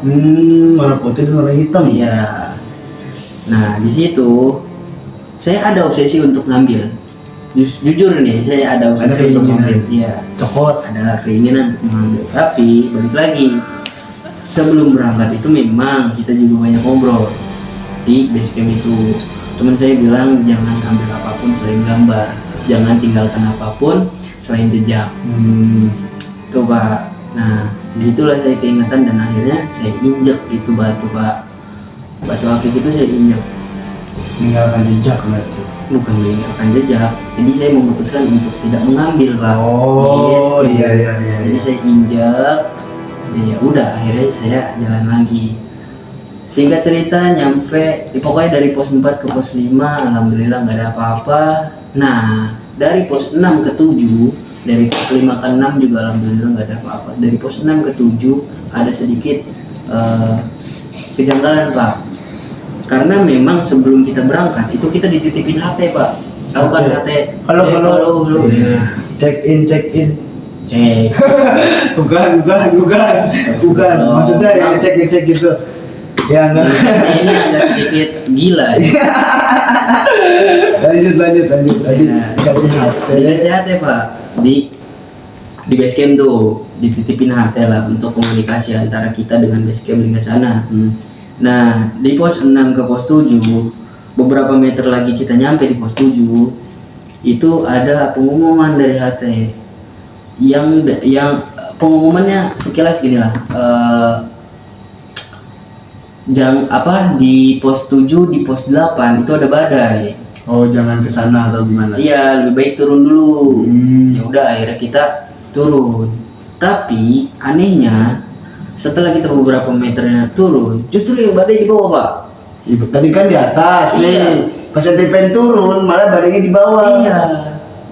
Warna putih dan warna hitam. Iya. Nah, di situ saya ada obsesi untuk ngambil. Jujur nih, saya ada obsesi untuk keinginan. ngambil. Iya. Cokot. Ada keinginan untuk mengambil, tapi balik lagi sebelum berangkat itu memang kita juga banyak ngobrol di base camp itu. Teman saya bilang jangan ambil apapun selain gambar, jangan tinggalkan apapun selain jejak. Tuh Pak. Nah, disitulah saya keingatan dan akhirnya saya injak itu batu Pak. Batu akik itu saya injak. Meninggalkan jejak berarti. Bukan meninggalkan jejak, jadi saya memutuskan untuk tidak mengambil Pak. Oh Gitu. iya. Jadi saya injak, ya udah akhirnya saya jalan lagi. Singkat cerita nyampe, pokoknya dari pos 4 ke pos 5 alhamdulillah nggak ada apa-apa. Nah dari pos 6 ke 7, dari pos 5 ke 6 juga alhamdulillah nggak ada apa-apa. Dari pos 6 ke 7 ada sedikit kejanggalan Pak. Karena memang sebelum kita berangkat itu kita dititipin HT Pak. Tahu kan Oke. HT? Halo. Iya. Check in. Cek. Bukan. Oh, Maksudnya yang cek gitu. Ya enggak. Ini agak sedikit gila ya. lanjut. Ya. Kasih hati. Dikasih HT Pak di base camp tuh dititipin HT lah untuk komunikasi antara kita dengan base camp hingga sana. Nah di pos 6 ke pos 7 beberapa meter lagi kita nyampe di pos 7 itu ada pengumuman dari HT yang pengumumannya sekilas gini lah. Di pos 7 di pos 8 itu ada badai. Oh jangan ke sana atau gimana? Iya, lebih baik turun dulu. Ya udah akhirnya kita turun. Tapi anehnya setelah kita beberapa meternya turun, justru yang badai di bawah pak. Ibu tadi kan di atas Iya. nih. Pas ente pengen turun, malah badainya di bawah. Iya.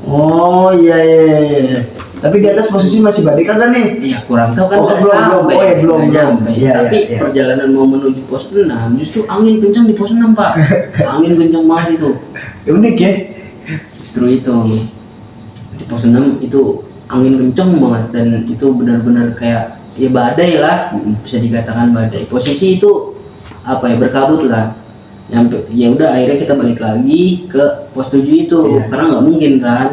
Oh iya iya. Iya. Tapi di atas posisi masih badai kagak nih? Iya kurang tahu kan Oh, nggak belum, sampai. belum. Oh, ya, belum, Nggak belum. nyampe. Iya, Tapi iya, iya. perjalanan mau menuju pos 6 justru angin kencang di pos 6 pak. Angin kencang banget itu. Unik ya. Justru itu di pos 6 itu angin kencang banget dan itu benar-benar kayak ya badai lah, bisa dikatakan badai. Posisi itu apa ya, berkabut lah. Nyampe ya udah akhirnya kita balik lagi ke pos 7 itu. Iya. Karena nggak mungkin kan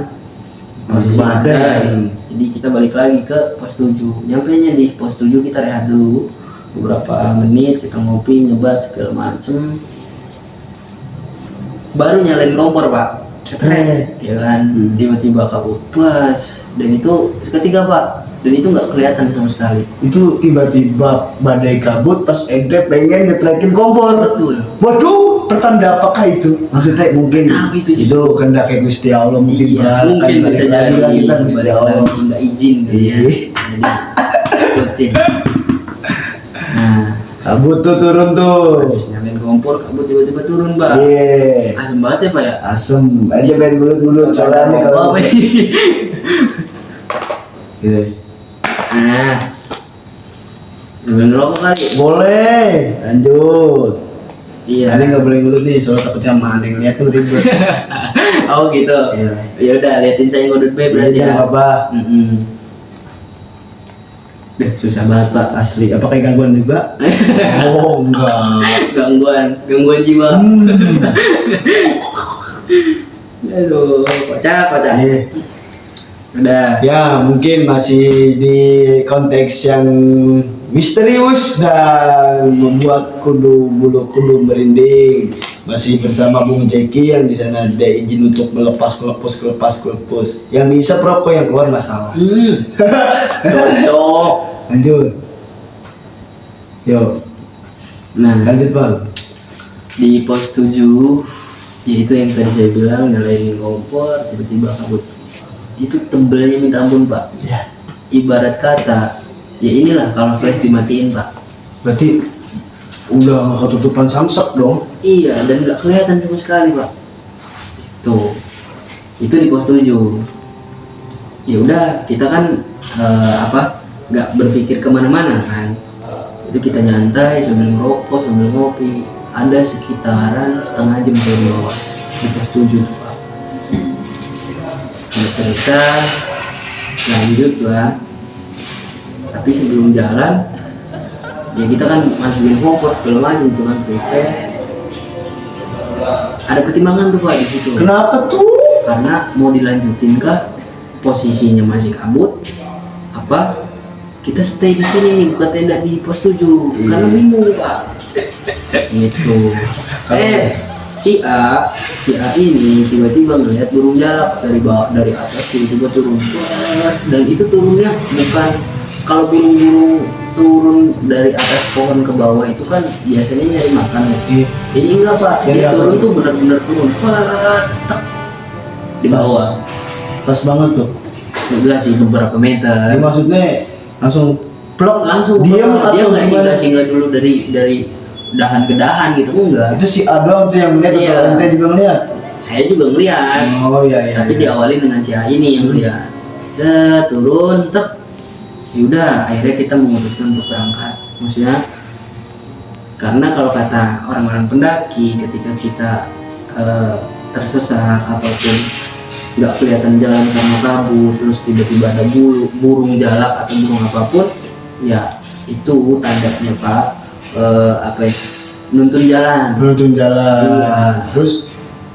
posisi Badai. badai. Jadi kita balik lagi ke pos 7. Nyampenya di pos 7 kita rehat dulu beberapa menit, kita ngopi, nyebat segala macem. Baru nyalain kompor pak, setrek, ya kan, tiba-tiba kabut pas, dan itu seketika pak, dan itu nggak kelihatan sama sekali. Itu tiba-tiba badai kabut pas ente pengen ngetrekin kompor. Betul. Waduh, pertanda apakah itu? Maksudnya mungkin Tahu itu itu kehendak Gusti Allah mungkin Iya, Pak. mungkin Kan bisa balik lagi jadi lah kita Gusti balik Allah. lagi nggak izin kan, Iya. ya. Jadi ikutin. Nah, Kabut tuh turun tuh. pas nyalain kompor, kabut tiba-tiba turun pak. Iya. Asem banget ya pak ya. Asem. Aja main gulut-gulut soalnya nih kalau Apa bisa. ini? Iya. Nah, udah ngerokok kali. Boleh, lanjut. Iya. Tadi nggak boleh gulut nih, soalnya takutnya maning lihat kan ribet. Oh gitu. Iya. Ya udah liatin saya ngodot be berarti Iya, ya. nggak apa. Deh, susah banget pak. Asli, apa kayak gangguan juga? Oh enggak. Gangguan jiwa. Hmm. Aduh, kocak. Iya. Udah. Ya mungkin masih di konteks yang misterius dan membuat bulu kudu merinding. Masih bersama Bung Jeki yang di sana ada izin untuk melepas kelepus. Yang diisap rokok yang keluar masalah. Cocok. Lanjut. Yo, Nah, lanjut bang. di pos 7 yaitu yang tadi saya bilang nyalain kompor tiba-tiba kabut. Itu tebelnya minta ampun pak. Ya. Ibarat kata ya inilah kalau flash dimatiin pak. Berarti udah nggak ketutupan samsak dong. Iya, dan nggak kelihatan sama sekali pak. Tuh, itu di pos 7. Ya udah, kita kan nggak berpikir kemana-mana kan. Jadi kita nyantai sambil ngerokok, sambil ngopi. Ada sekitaran setengah jam dari bawah di pos 7 tuh pak. Ada cerita, lanjut lah. Tapi sebelum jalan, ya kita kan masukin kompor segala macam itu kan prepare. Ada pertimbangan tuh pak di situ. Kenapa tuh? Karena mau dilanjutin kah, posisinya masih kabut, apa kita stay di sini nih, buka tenda di pos 7 karena bingung pak. Gitu. Si A ini tiba-tiba ngeliat burung jalak dari bawah, dari atas tiba-tiba turun. Wah, dan itu turunnya bukan, kalau burung-burung turun dari atas pohon ke bawah itu kan biasanya nyari makan ya. Iya. Ini enggak pak, Jadi dia apa turun tuh? tuh benar-benar turun, tak di bawah. Pas banget tuh. Enggak sih, beberapa Ini meter. maksudnya langsung plok, Langsung diam dia atau nggak gimana? singgah dulu dari dahan ke dahan gitu, enggak. Itu si A doang tuh yang melihat Iya. atau ente juga ngeliat? Saya juga ngeliat, Oh iya iya. tapi iya. diawali dengan si A ini yang ngeliat. Turun, tek. Yaudah, akhirnya kita memutuskan untuk berangkat. Maksudnya, karena kalau kata orang-orang pendaki, ketika kita tersesat ataupun nggak kelihatan jalan karena kabut, terus tiba-tiba ada burung jalak atau burung apapun, ya itu tandanya pak, nuntun jalan. Menuntun jalan. Iya. Terus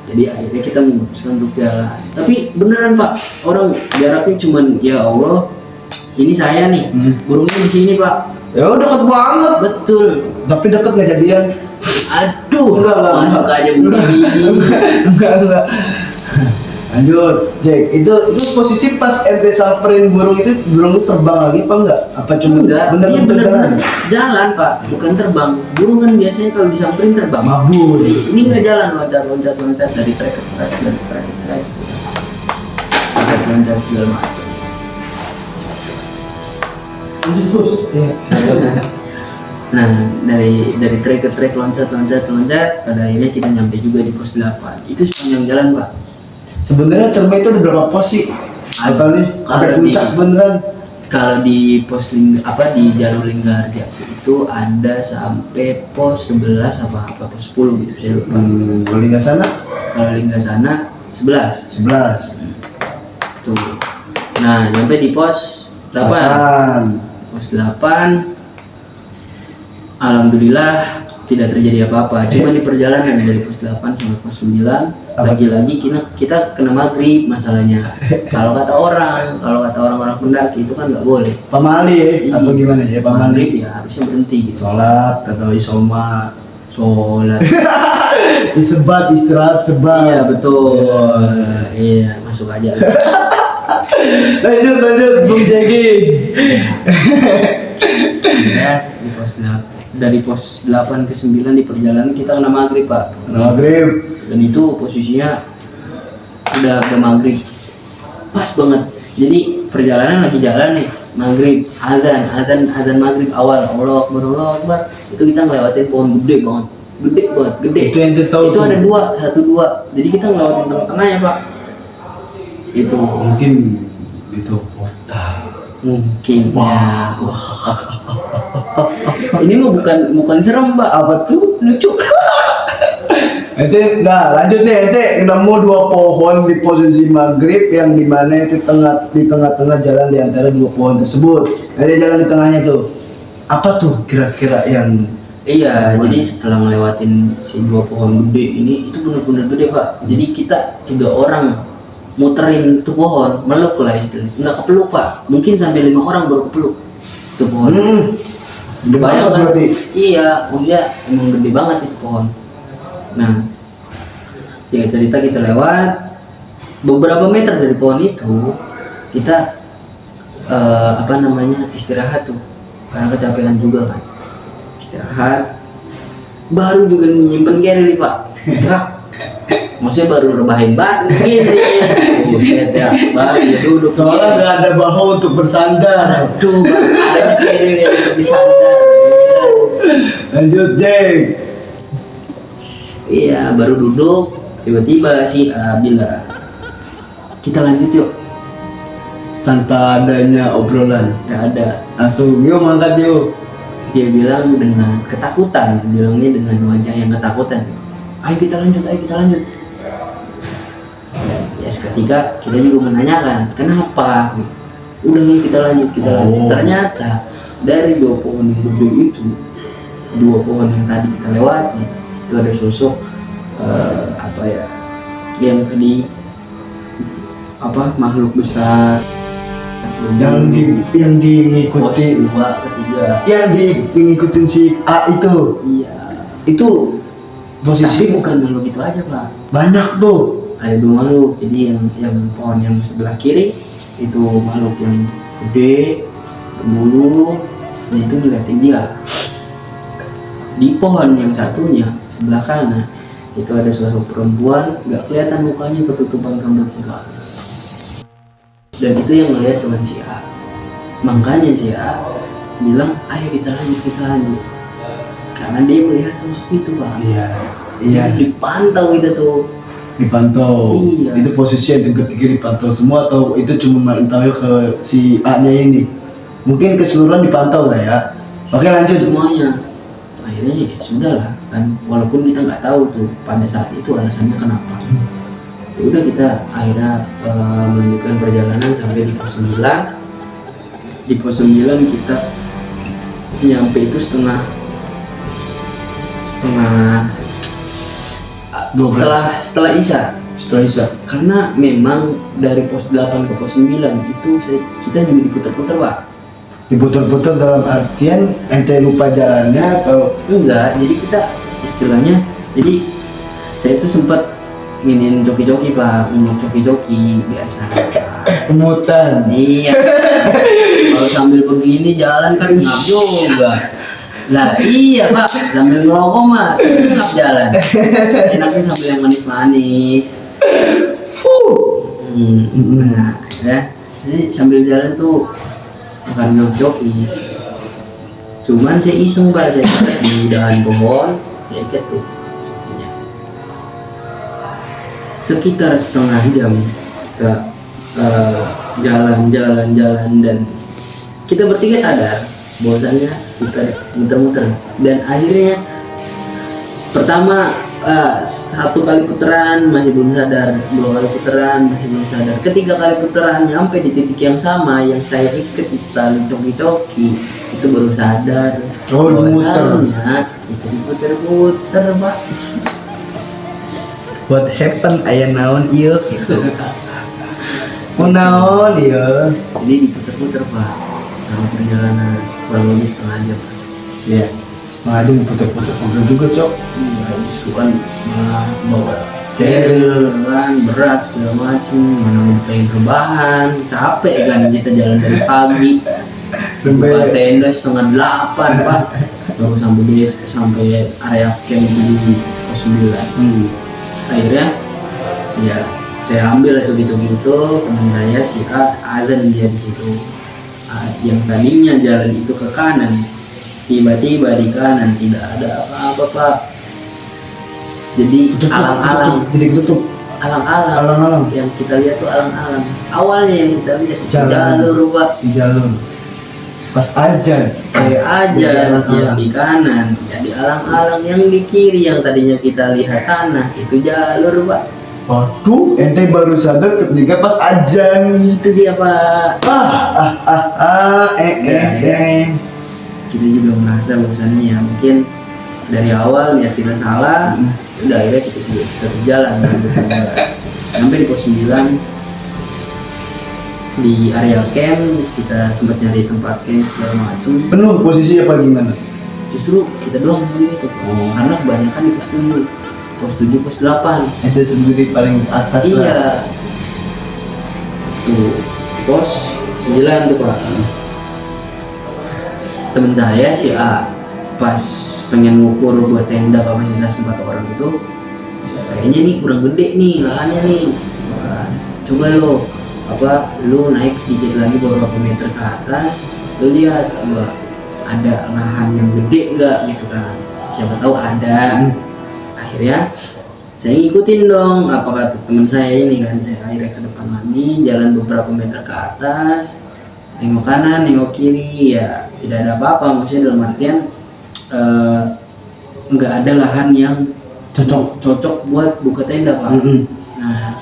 Jadi akhirnya kita memutuskan untuk jalan. Tapi beneran pak, orang jaraknya cuman ya Allah, ini saya nih, burungnya di sini pak. ya udah deket banget. Betul. Tapi deket nggak jadian? Aduh, Enggak. masuk aja begini. Enggak. Lanjut, Jack. Itu posisi pas ente samperin burung itu terbang lagi apa enggak? Apa cuma Enggak, iya bener-bener jalan? jalan pak, bukan terbang. Burung kan biasanya kalau disamperin terbang. Mabur. Ini nggak jalan, loncat dari trek ke trek, dari trek ke trek, loncat segala macam. Nah, dari trek ke trek, loncat, pada akhirnya kita nyampe juga di pos 8. Itu sepanjang jalan, Pak. Sebenarnya Cermai itu ada berapa pos sih? Totalnya sampai puncak beneran. Kalau di pos di jalur Linggarja itu ada sampai pos 11 apa pos 10 gitu, saya lupa. Kalau Lingga sana? Kalau Lingga sana 11. 11. Tuh. Nah, nyampe di pos 8. Pos 8 alhamdulillah tidak terjadi apa-apa. Cuma di perjalanan dari pos 8 sampai pos 9 lagi-lagi kita kena maghrib masalahnya. Kalau kata orang-orang pendaki itu kan nggak boleh. Pamali atau gimana ya? Maghrib ya harusnya berhenti gitu. Sholat atau isoma. Sholat. Disebat, istirahat sebat. Iya betul. Iya masuk aja. Lanjut Bung Jegi. Ya di pos 8. Dari pos 8 ke 9 di perjalanan kita kena maghrib, Pak. Maghrib. Dan itu posisinya udah maghrib. Pas banget. Jadi perjalanan lagi jalan nih, maghrib, azan maghrib awal, Allah Akbar. Itu kita ngelewatin pohon gede banget. Gede. Itu yang tahu. Itu ada satu dua. Jadi kita ngelewatin tengah-tengahnya, Pak. Itu mungkin itu kota. Mungkin. Wah. Ini mah bukan serem, Pak. Apa tuh? Lucu. Ente, nah lanjut nih, ente nemu 2 pohon di posisi maghrib yang dimana itu di tengah-tengah jalan di antara 2 pohon tersebut. Ente jalan di tengahnya tuh. Apa tuh kira-kira yang? Iya, jadi setelah ngelewatin si 2 pohon gede ini, itu benar-benar gede, Pak. Jadi kita 3 orang muterin tuh pohon, meluk lah istilahnya. Nggak kepeluk, Pak. Mungkin sampai 5 orang baru kepeluk tuh pohon. Gede banget berarti. Iya, maksudnya emang gede banget itu pohon. Nah, singkat cerita kita lewat beberapa meter dari pohon itu, kita istirahat tuh karena kecapean juga kan. Istirahat, baru juga nyimpen carry nih, Pak. Truk. Maksudnya baru rebahin badan gini. Buset ya, baru ya duduk. Soalnya nggak ada bahu untuk bersandar. Aduh, adanya carry yang untuk disandar. Lanjut, Jack. Iya, baru duduk, tiba-tiba si A bilang, kita lanjut yuk. Tanpa adanya obrolan. Ya ada. Langsung, yuk mangkat yuk. Dia bilang dengan ketakutan, bilangnya dengan wajah yang ketakutan. Ayo kita lanjut. Dan ya seketika kita juga menanyakan, kenapa? Udah yuk kita lanjut. Ternyata dari 2 pohon yang gede itu, 2 pohon yang tadi kita lewati, itu ada sosok yang tadi makhluk besar yang diikuti pos 2 ketiga yang ngikutin si A itu. Iya, itu posisi tapi bukan makhluk itu aja, Pak. Banyak tuh, ada 2 makhluk. Jadi yang pohon yang sebelah kiri itu makhluk yang gede berbulu, dan itu ngeliatin dia. Di pohon yang satunya sebelah kanan itu ada sosok perempuan, nggak kelihatan mukanya, ketutupan rambutnya, Pak. Dan itu yang ngeliat cuma si A. Makanya si A bilang, ayo kita lanjut. Karena dia melihat sosok itu, Pak. Iya. Dipantau kita tuh. Dipantau. Iya. Itu posisi yang bertiga dipantau semua atau itu cuma mantau ke si A-nya ini? Mungkin keseluruhan dipantau lah ya. Oke, lanjut. Semuanya. Akhirnya ya sudahlah kan, walaupun kita nggak tahu tuh pada saat itu alasannya kenapa. Ya udah, kita akhirnya melanjutkan perjalanan sampai di pos 9. Di pos 9 kita nyampe itu setengah 12. setelah Isya. Karena memang dari pos 8 ke pos 9 itu kita juga diputar-putar, Pak. Diputar-putar dalam artian ente lupa jalannya atau enggak? Jadi kita istilahnya, jadi saya itu sempat nginin joki-joki, Pak. Joki-joki biasa. pemutan. Iya. Kalau sambil begini jalan kan ngap juga. Lah iya, Pak, sambil ngerokok mah ngap jalan. Enaknya sambil yang manis-manis. Nah, Nah, ya. Jadi sambil jalan tuh akan joki. Cuman saya iseng Pak, saya ikat di dahan pohon, saya ikat tuh. Sekitar setengah jam kita jalan dan kita bertiga sadar bahwasannya kita muter-muter, dan akhirnya pertama satu kali putaran masih belum sadar, dua kali putaran masih belum sadar, ketiga kali putaran nyampe di titik yang sama yang saya ikat di tali coki-coki, itu baru sadar bahwasannya itu diputer-puter Pak. What happened aya naon ieu gitu. Naon ieu? Jadi diputer-puter Pak dalam perjalanan kurang lebih setengah jam. Iya, setengah jam diputer-puter mobil juga, Cok. Iya, itu kan malah bawa keril kan berat segala macem, mana mau pengen rebahan, capek kan kita jalan dari pagi. Buka tenda setengah 8 Pak, baru sampai area camp di pos 9. Akhirnya ya saya ambil coki-coki itu, teman saya si A azan dia di situ. Yang tadinya jalan itu ke kanan, tiba-tiba di kanan tidak ada apa-apa Pak. Jadi alang-alang, jadi tutup. Alang-alang yang kita lihat tuh alang-alang. Awalnya yang kita lihat jalur Pak, di jalur. Pas ajan yang di kanan, ya di alang-alang yang di kiri yang tadinya kita lihat tanah itu jalur Pak. Waduh, ente baru sadar ketika pas ajan. Itu dia Pak. Kita juga merasa bahwasannya ya mungkin dari awal niat tidak salah. Udah akhirnya kita berjalan sampai di pos 9. Di area camp kita sempat nyari tempat camp segala macem. Penuh posisi apa gimana? Justru kita doang sendiri tuh. Karena kebanyakan di pos 7, pos 8. Ente sendiri paling atas lah. Iya. Tuh pos 9 tuh Pak. Temen saya si A pas pengen ngukur buat tenda kapasitas 4 orang itu, kayaknya nih kurang gede nih lahannya nih. Coba lu naik dikit lagi beberapa meter ke atas, lu lihat coba ada lahan yang gede enggak gitu kan, siapa tahu ada. Akhirnya saya ngikutin dong apa kata teman saya ini kan, saya akhirnya ke depan lagi, jalan beberapa meter ke atas, tengok kanan nengok kiri, ya tidak ada apa-apa, maksudnya dalam artian nggak ada lahan yang cocok buat buka tenda Pak. Nah,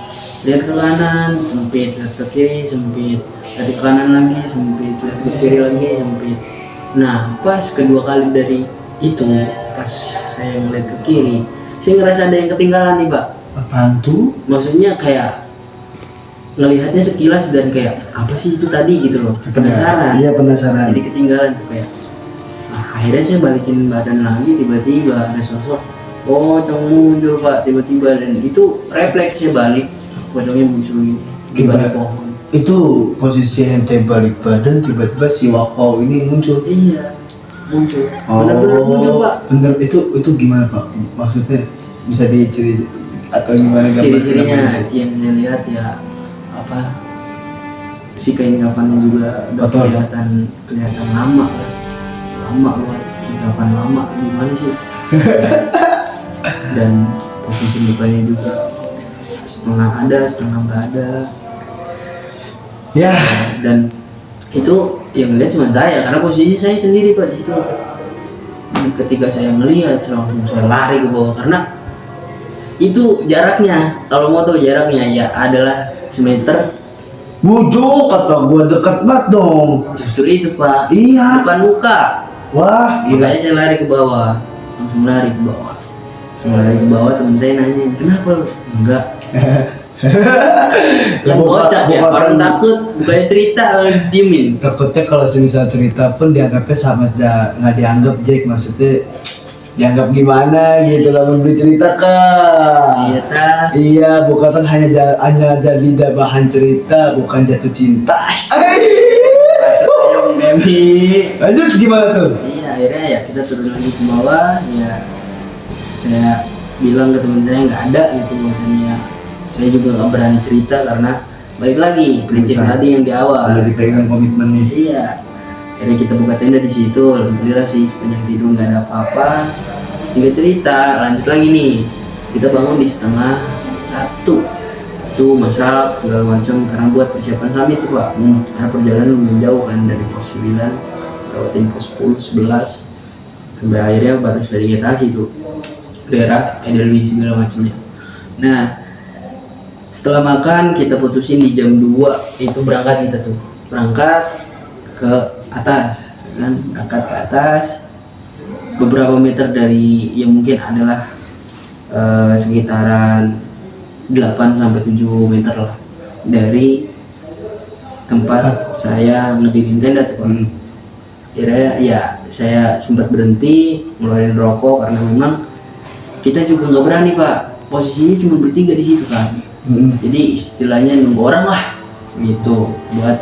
lihat ke kanan sempit, lihat ke kiri sempit, lihat ke kanan lagi sempit, lihat ke kiri lagi sempit. Nah pas kedua kali dari itu, pas saya ngeliat ke kiri, saya ngerasa ada yang ketinggalan nih Pak. Apaan tuh? Maksudnya kayak ngelihatnya sekilas dan kayak apa sih itu tadi gitu loh, penasaran. Iya penasaran. Jadi ketinggalan tuh kayak. Nah, akhirnya saya balikin badan lagi, tiba-tiba ada sosok pocong muncul Pak, tiba-tiba, dan itu refleks saya balik. Pocongnya muncul di balik pohon. Itu posisi ente balik badan, tiba-tiba si Wakau ini muncul. Iya, muncul. Benar-benar muncul Pak. Bener, itu gimana Pak? Maksudnya bisa diceritain atau gimana? Ciri-cirinya yang saya lihat ya apa? Si kain kafannya juga udah kelihatan lama banget. Kain kafan lama gimana sih? Dan posisi mukanya juga setengah ada, setengah nggak ada. Ya. Dan itu yang ngeliat cuma saya, karena posisi saya sendiri Pak di situ. Dan ketika saya ngelihat, langsung saya lari ke bawah, karena itu jaraknya, kalau mau tahu jaraknya ya adalah semeter. Bujuk, kata gua dekat banget dong. Justru itu Pak. Iya. Depan muka. Wah, Makanya saya lari ke bawah, langsung lari ke bawah. Teman saya nanya, kenapa lu? Enggak. Yang kocak ya, orang takut, bukannya cerita, diemin. Takutnya kalau semisal cerita pun dianggapnya sama saja nggak dianggap Jack, maksudnya dianggap gimana gitu lah memberi cerita kan. Iya tak. Iya, bukan hanya jadi bahan cerita, bukan jatuh cinta. Rasanya memi. Lanjut gimana tuh? Iya, akhirnya ya kita turun lagi ke bawah, ya saya bilang ke teman saya nggak ada gitu, maksudnya saya juga nggak berani cerita karena balik lagi prinsip tadi yang di awal. Udah dipegang komitmennya. Iya, Akhirnya kita buka tenda di situ. Alhamdulillah sih sepanjang tidur nggak ada apa-apa. Tiga cerita, lanjut lagi nih. Kita bangun di 12:30. Itu masak segala macam karena buat persiapan summit tuh Pak. Karena perjalanan lumayan jauh kan dari pos 9 lewatin pos 10, 11 sampai akhirnya batas vegetasi tuh daerah Edelweiss segala macamnya. Nah, setelah makan kita putusin di jam 2 itu berangkat kita tuh. Berangkat ke atas kan, berangkat ke atas beberapa meter dari yang mungkin adalah sekitaran 8 sampai 7 meter lah dari tempat saya ngedirin tenda tuh Pak. Akhirnya ya saya sempat berhenti ngeluarin rokok karena memang kita juga nggak berani Pak, posisinya cuma bertiga di situ kan. Jadi istilahnya nunggu orang lah gitu buat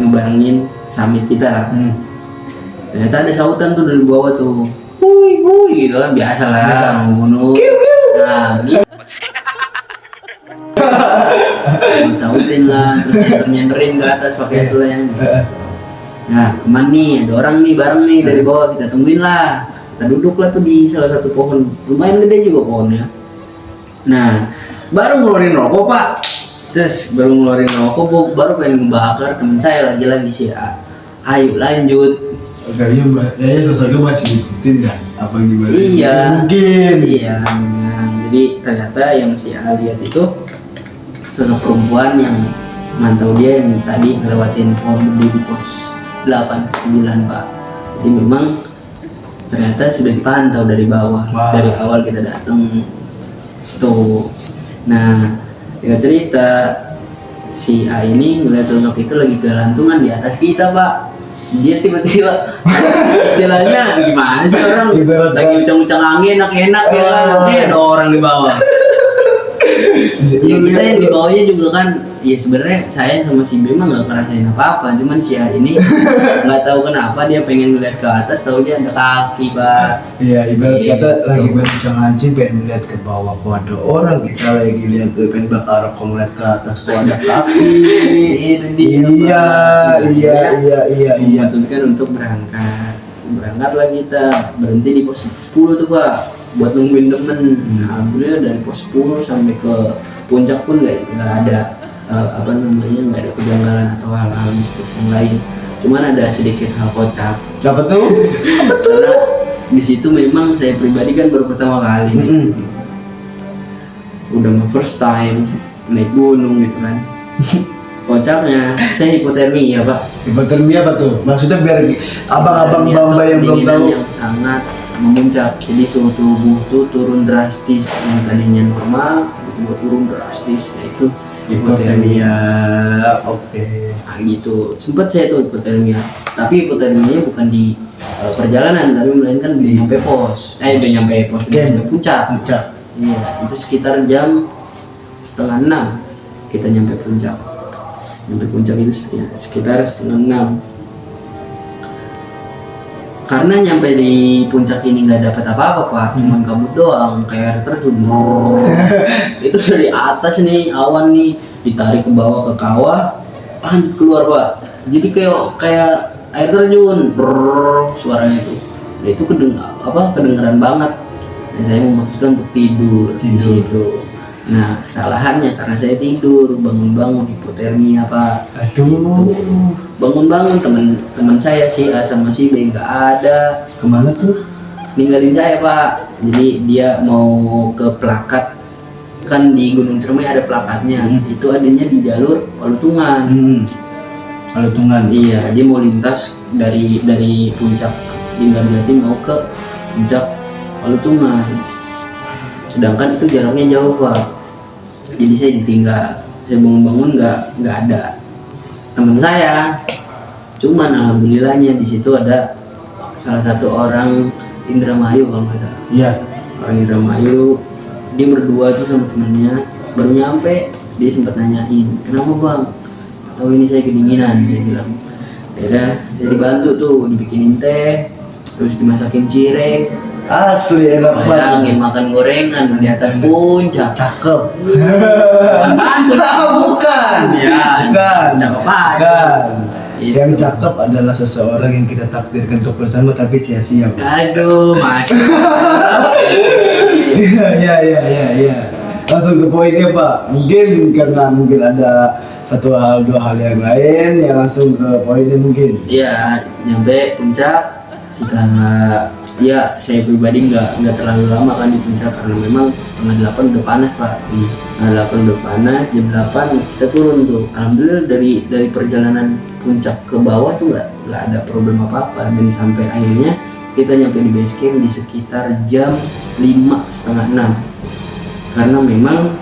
ngebarengin summit kita lah. Ternyata ada sautan tuh dari bawah tuh, wuih gitu kan, biasa lah gunung. Nah sautin lah, terus nyamperin ke atas pakai itu yang. Nah kemana nih, ada orang nih bareng nih dari bawah, kita tungguin lah. Kita duduk lah tuh di salah satu pohon, lumayan gede juga pohonnya. Nah baru ngeluarin rokok Pak, terus baru ngeluarin rokok, baru pengen ngebakar, temen saya lagi-lagi sih, ayo lanjut. Kayaknya sosoknya masih ngikutin kan? Apa gimana? Iya. Mungkin. Iya. Nah, jadi ternyata yang si A lihat itu sosok perempuan yang mantau dia yang tadi ngelewatin pohon gede di pos 8, 9 Pak. Jadi memang ternyata sudah dipantau dari bawah. Wah. Dari awal kita datang tuh. Nah, ya cerita si A ini ngeliat sosok itu lagi gelantungan di atas kita Pak. Dia tiba-tiba istilahnya gimana sih, orang lagi ucang-ucang angin enak-enak ya kan, ada orang di bawah. Ya kita yang di bawahnya juga kan, ya sebenarnya saya sama si B mah nggak ngerasain apa-apa, cuman si A ini nggak tahu kenapa dia pengen ngeliat ke atas, tahu dia ada kaki Pak. Iya, ibarat kata lagi berbincang anjing pengen lihat ke bawah kok ada orang, kita lagi lihat pengen bakar rokok ngeliat ke atas kok ada kaki. Itu dia. Iya. Memutuskan untuk berangkatlah kita, berhenti di pos 10 tuh Pak buat nungguin temen. Alhamdulillah dari pos 10 sampai ke puncak pun nggak ada nggak ada kejanggalan atau hal-hal mistis yang lain. Cuman ada sedikit hal kocak. Apa tuh? Karena di situ memang saya pribadi kan baru pertama kali nih. Udah first time naik gunung gitu kan. Kocaknya saya hipotermia Pak. Hipotermia apa tuh? Maksudnya biar abang-abang bamba yang belum tahu. Yang sangat memuncak, jadi suhu tubuh tuh turun drastis, yang tadinya normal tiba-tiba turun drastis, yaitu Hipotermia. Oke. Nah gitu, sempat saya tuh hipotermia, tapi hipotermianya bukan di perjalanan, tapi melainkan udah nyampe pos, udah nyampe puncak. Iya, itu sekitar jam 5:30 kita nyampe puncak. Nyampe puncak itu sekitar 5:30. Karena nyampe di puncak ini nggak dapat apa-apa Pak, cuman kabut doang, kayak air terjun. Itu dari atas nih awan nih ditarik ke bawah ke kawah, lanjut keluar Pak. Jadi kayak air terjun, suaranya itu. Dan itu kedengeran banget. Dan saya memutuskan untuk tidur di situ. Nah, kesalahannya karena saya tidur, bangun-bangun hipotermia Pak. Aduh. Bangun-bangun teman saya si A sama si B nggak ada. Kemana tuh? Ninggalin saya Pak. Jadi dia mau ke plakat, kan di Gunung Ciremai ada plakatnya. Itu adanya di jalur Palutungan. Palutungan. Iya, dia mau lintas dari puncak Linggarjati mau ke puncak Palutungan. Sedangkan itu jaraknya jauh Pak. Jadi saya ditinggal. Saya bangun-bangun nggak ada teman saya. Cuman alhamdulillahnya di situ ada salah satu orang Indramayu kalau nggak salah. Iya. Orang Indramayu, dia berdua tuh sama temennya, baru nyampe dia sempat nanyain, kenapa Bang? Atau ini saya kedinginan, saya bilang. Ya saya dibantu tuh dibikinin teh, terus dimasakin cireng. Asli enak banget. Bayangin makan gorengan di atas puncak. Cakep. Bukan. Bukan. Ya, Bukan. cakep aja. Kan. Itu. Yang cakep adalah seseorang yang kita takdirkan untuk bersama tapi sia-sia. Aduh, Mas. Iya. Langsung ke poinnya Pak. Mungkin karena ada satu hal dua hal yang lain yang langsung ke poinnya mungkin. Iya, nyampe puncak kita ya saya pribadi nggak terlalu lama kan di puncak karena memang 7:30 udah panas Pak. Setengah 8 udah panas, jam 8 kita turun tuh. Alhamdulillah dari perjalanan puncak ke bawah tuh nggak ada problem apa-apa dan sampai akhirnya kita nyampe di base camp di sekitar jam 5, setengah 6 karena memang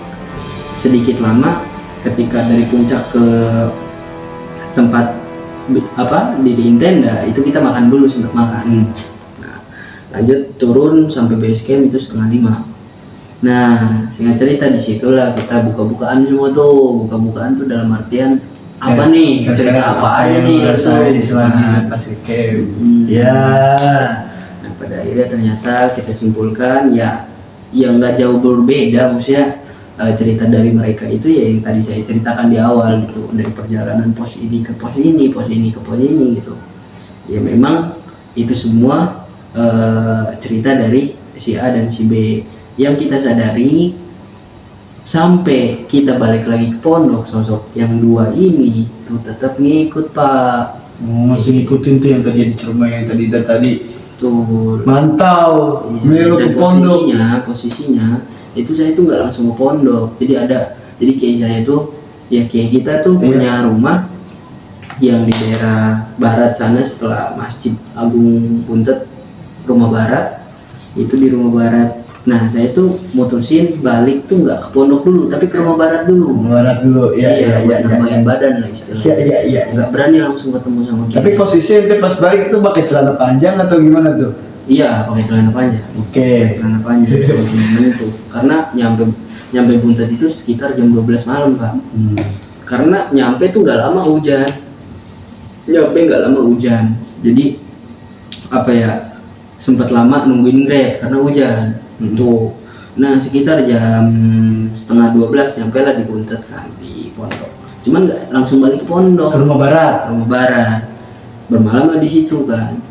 sedikit lama ketika dari puncak ke tempat diriin tenda itu kita makan dulu, sempat makan. Nah, lanjut turun sampai base camp itu setengah 5. Nah, singkat cerita disitulah kita buka-bukaan semua tuh. Buka-bukaan tuh dalam artian apa nih, cerita apa aja nih selagi kasih camp. Ya. Nah, pada akhirnya ternyata kita simpulkan ya nggak jauh berbeda, maksudnya cerita dari mereka itu ya yang tadi saya ceritakan di awal gitu, dari perjalanan pos ini ke pos ini, pos ini ke pos ini gitu. Ya memang itu semua cerita dari si A dan si B. Yang kita sadari sampai kita balik lagi ke pondok, sosok yang dua ini tuh tetap ngikut Pak. Masih ngikutin tuh yang tadi di Cermai yang tadi Tuh mantau melu ke pondok. Posisinya itu saya tuh nggak langsung ke pondok, jadi kiai saya tuh ya kiai kita tuh punya rumah yang di daerah barat sana setelah Masjid Agung Buntet, rumah barat itu di rumah barat. Nah saya tuh mutusin balik tuh nggak ke pondok dulu tapi ke rumah barat dulu. Iya, buat ngembangin badan lah istilahnya. Iya. Nggak berani langsung ketemu sama kiai. Tapi posisi ente pas balik itu pakai celana panjang atau gimana tuh? Iya, pakai celana panjang. Oke. Celana panjang sama temen itu. Karena nyampe Buntet itu sekitar jam 12 malam, Pak. Karena nyampe tuh nggak lama hujan. Jadi apa ya? Sempat lama nungguin Grab karena hujan. Tuh. Nah, sekitar jam setengah 12 nyampe lah di Buntet kan, di pondok. Cuman nggak langsung balik ke pondok. Ke rumah barat. Bermalam lah di situ kan.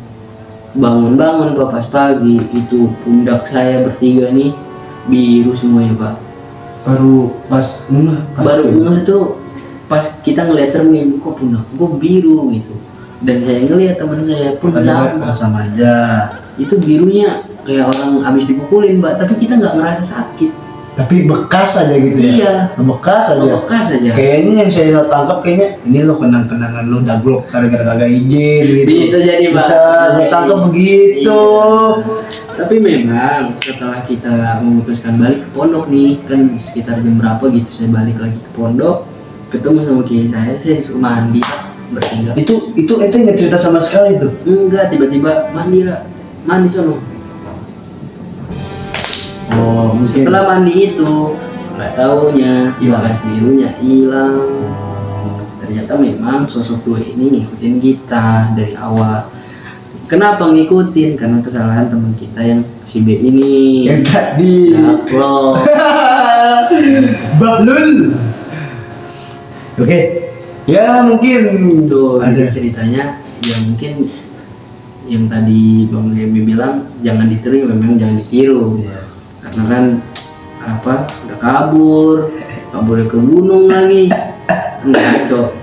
Bangun Pak pas pagi itu pundak saya bertiga nih biru semuanya Pak. Baru ngeh tuh pas kita ngeliat cermin kok pundak gua biru gitu. Dan saya ngeliat teman saya pun sama aja. Itu birunya kayak orang habis dipukulin Pak, tapi kita nggak ngerasa sakit. Tapi bekas aja gitu ya? Iya. Bekas aja. Kayaknya yang saya tangkap kayaknya ini lo kenang-kenangan lo daglok gara-gara kagak izin gitu. Bisa jadi Pak. Bisa ditangkap begitu. Iya. Tapi memang setelah kita memutuskan balik ke pondok nih, kan sekitar jam berapa gitu saya balik lagi ke pondok, ketemu sama kiai saya suruh mandi bertiga. Itu ente nggak cerita sama sekali tuh? Enggak, tiba-tiba mandi sono. Oh, mungkin. Setelah mandi itu nggak taunya bekas birunya hilang. Ternyata memang sosok dua ini ngikutin kita dari awal. Kenapa ngikutin? Karena kesalahan teman kita yang si B ini. Yang tadi. Daklok. Bablul. Oke. Ya mungkin Tuh ada jadi ceritanya ya mungkin yang tadi Bang Emi bilang jangan ditiru, memang jangan ditiru. Karena kan udah kabur ke gunung lagi ngaco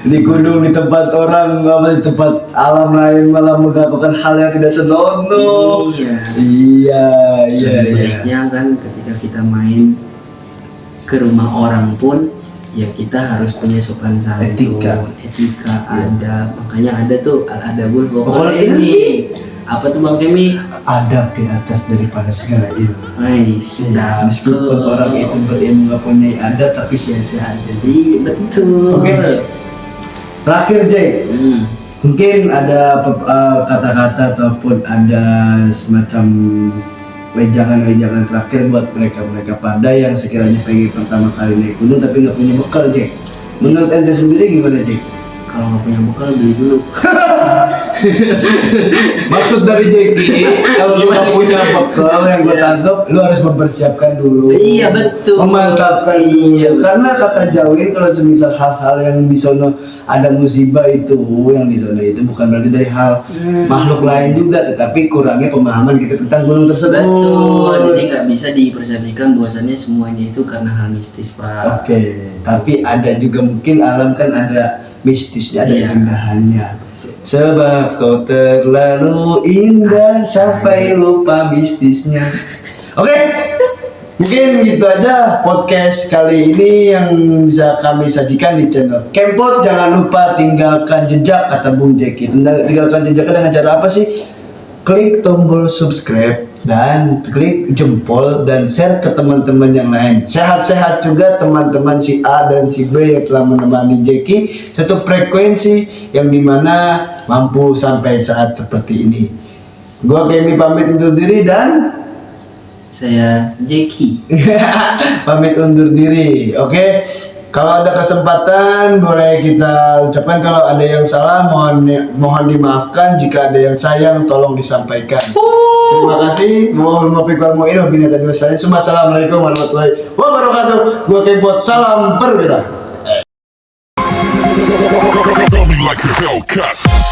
di gunung, di tempat orang, di tempat alam lain malah melakukan hal yang tidak senonoh. Iya. Baiknya kan ketika kita main ke rumah orang pun ya kita harus punya sopan santun, etika ada, makanya ada tuh al-adabul pokoknya ini. Apa tuh Bang Kemi? Adab di atas daripada segala ilmu. Nice. Meskipun orang itu berilmu gak punya adab tapi sia-sia aja. Betul. Oke. Terakhir Jack, mungkin ada kata-kata ataupun ada semacam wejangan-wejangan terakhir buat mereka pada yang sekiranya pengen pertama kali naik gunung tapi nggak punya bekal Jack. Menurut ente sendiri gimana Jack? Kalau nggak punya bekal beli dulu. Maksud dari Jeki, kalau lu nggak punya bekal yang gue tangkap, lu harus mempersiapkan dulu. Iya, betul. Memantapkan dulu. Iya, betul. Karena kata Jawi kalau semisal hal-hal yang di sono ada musibah itu, yang di sono itu bukan berarti dari hal makhluk lain juga, tetapi kurangnya pemahaman kita tentang gunung tersebut. Betul, jadi nggak bisa dipersepsikan bahwasannya semuanya itu karena hal mistis, Pak. Oke, tapi ada juga mungkin alam kan ada mistisnya, ada Iya. keindahannya. Sebab kau terlalu indah sampai lupa mistisnya. Oke, mungkin gitu aja podcast kali ini yang bisa kami sajikan di channel Kempot. Jangan lupa tinggalkan jejak, kata Bung Jeki. Tinggalkan jejaknya dengan cara apa sih? Klik tombol subscribe dan klik jempol dan share ke teman-teman yang lain. Sehat-sehat juga teman-teman si A dan si B yang telah menemani Jeki satu frekuensi yang dimana mampu sampai saat seperti ini. Gua Kemi pamit undur diri dan Saya Jeki. pamit undur diri. Oke. Kalau ada kesempatan boleh kita ucapkan, kalau ada yang salah mohon dimaafkan, jika ada yang sayang tolong disampaikan. Terima kasih. Mohon maaf wal mu'min. Assalamualaikum warahmatullahi wabarakatuh. Gua Kempot, salam perwira. Coming like a Hellcat.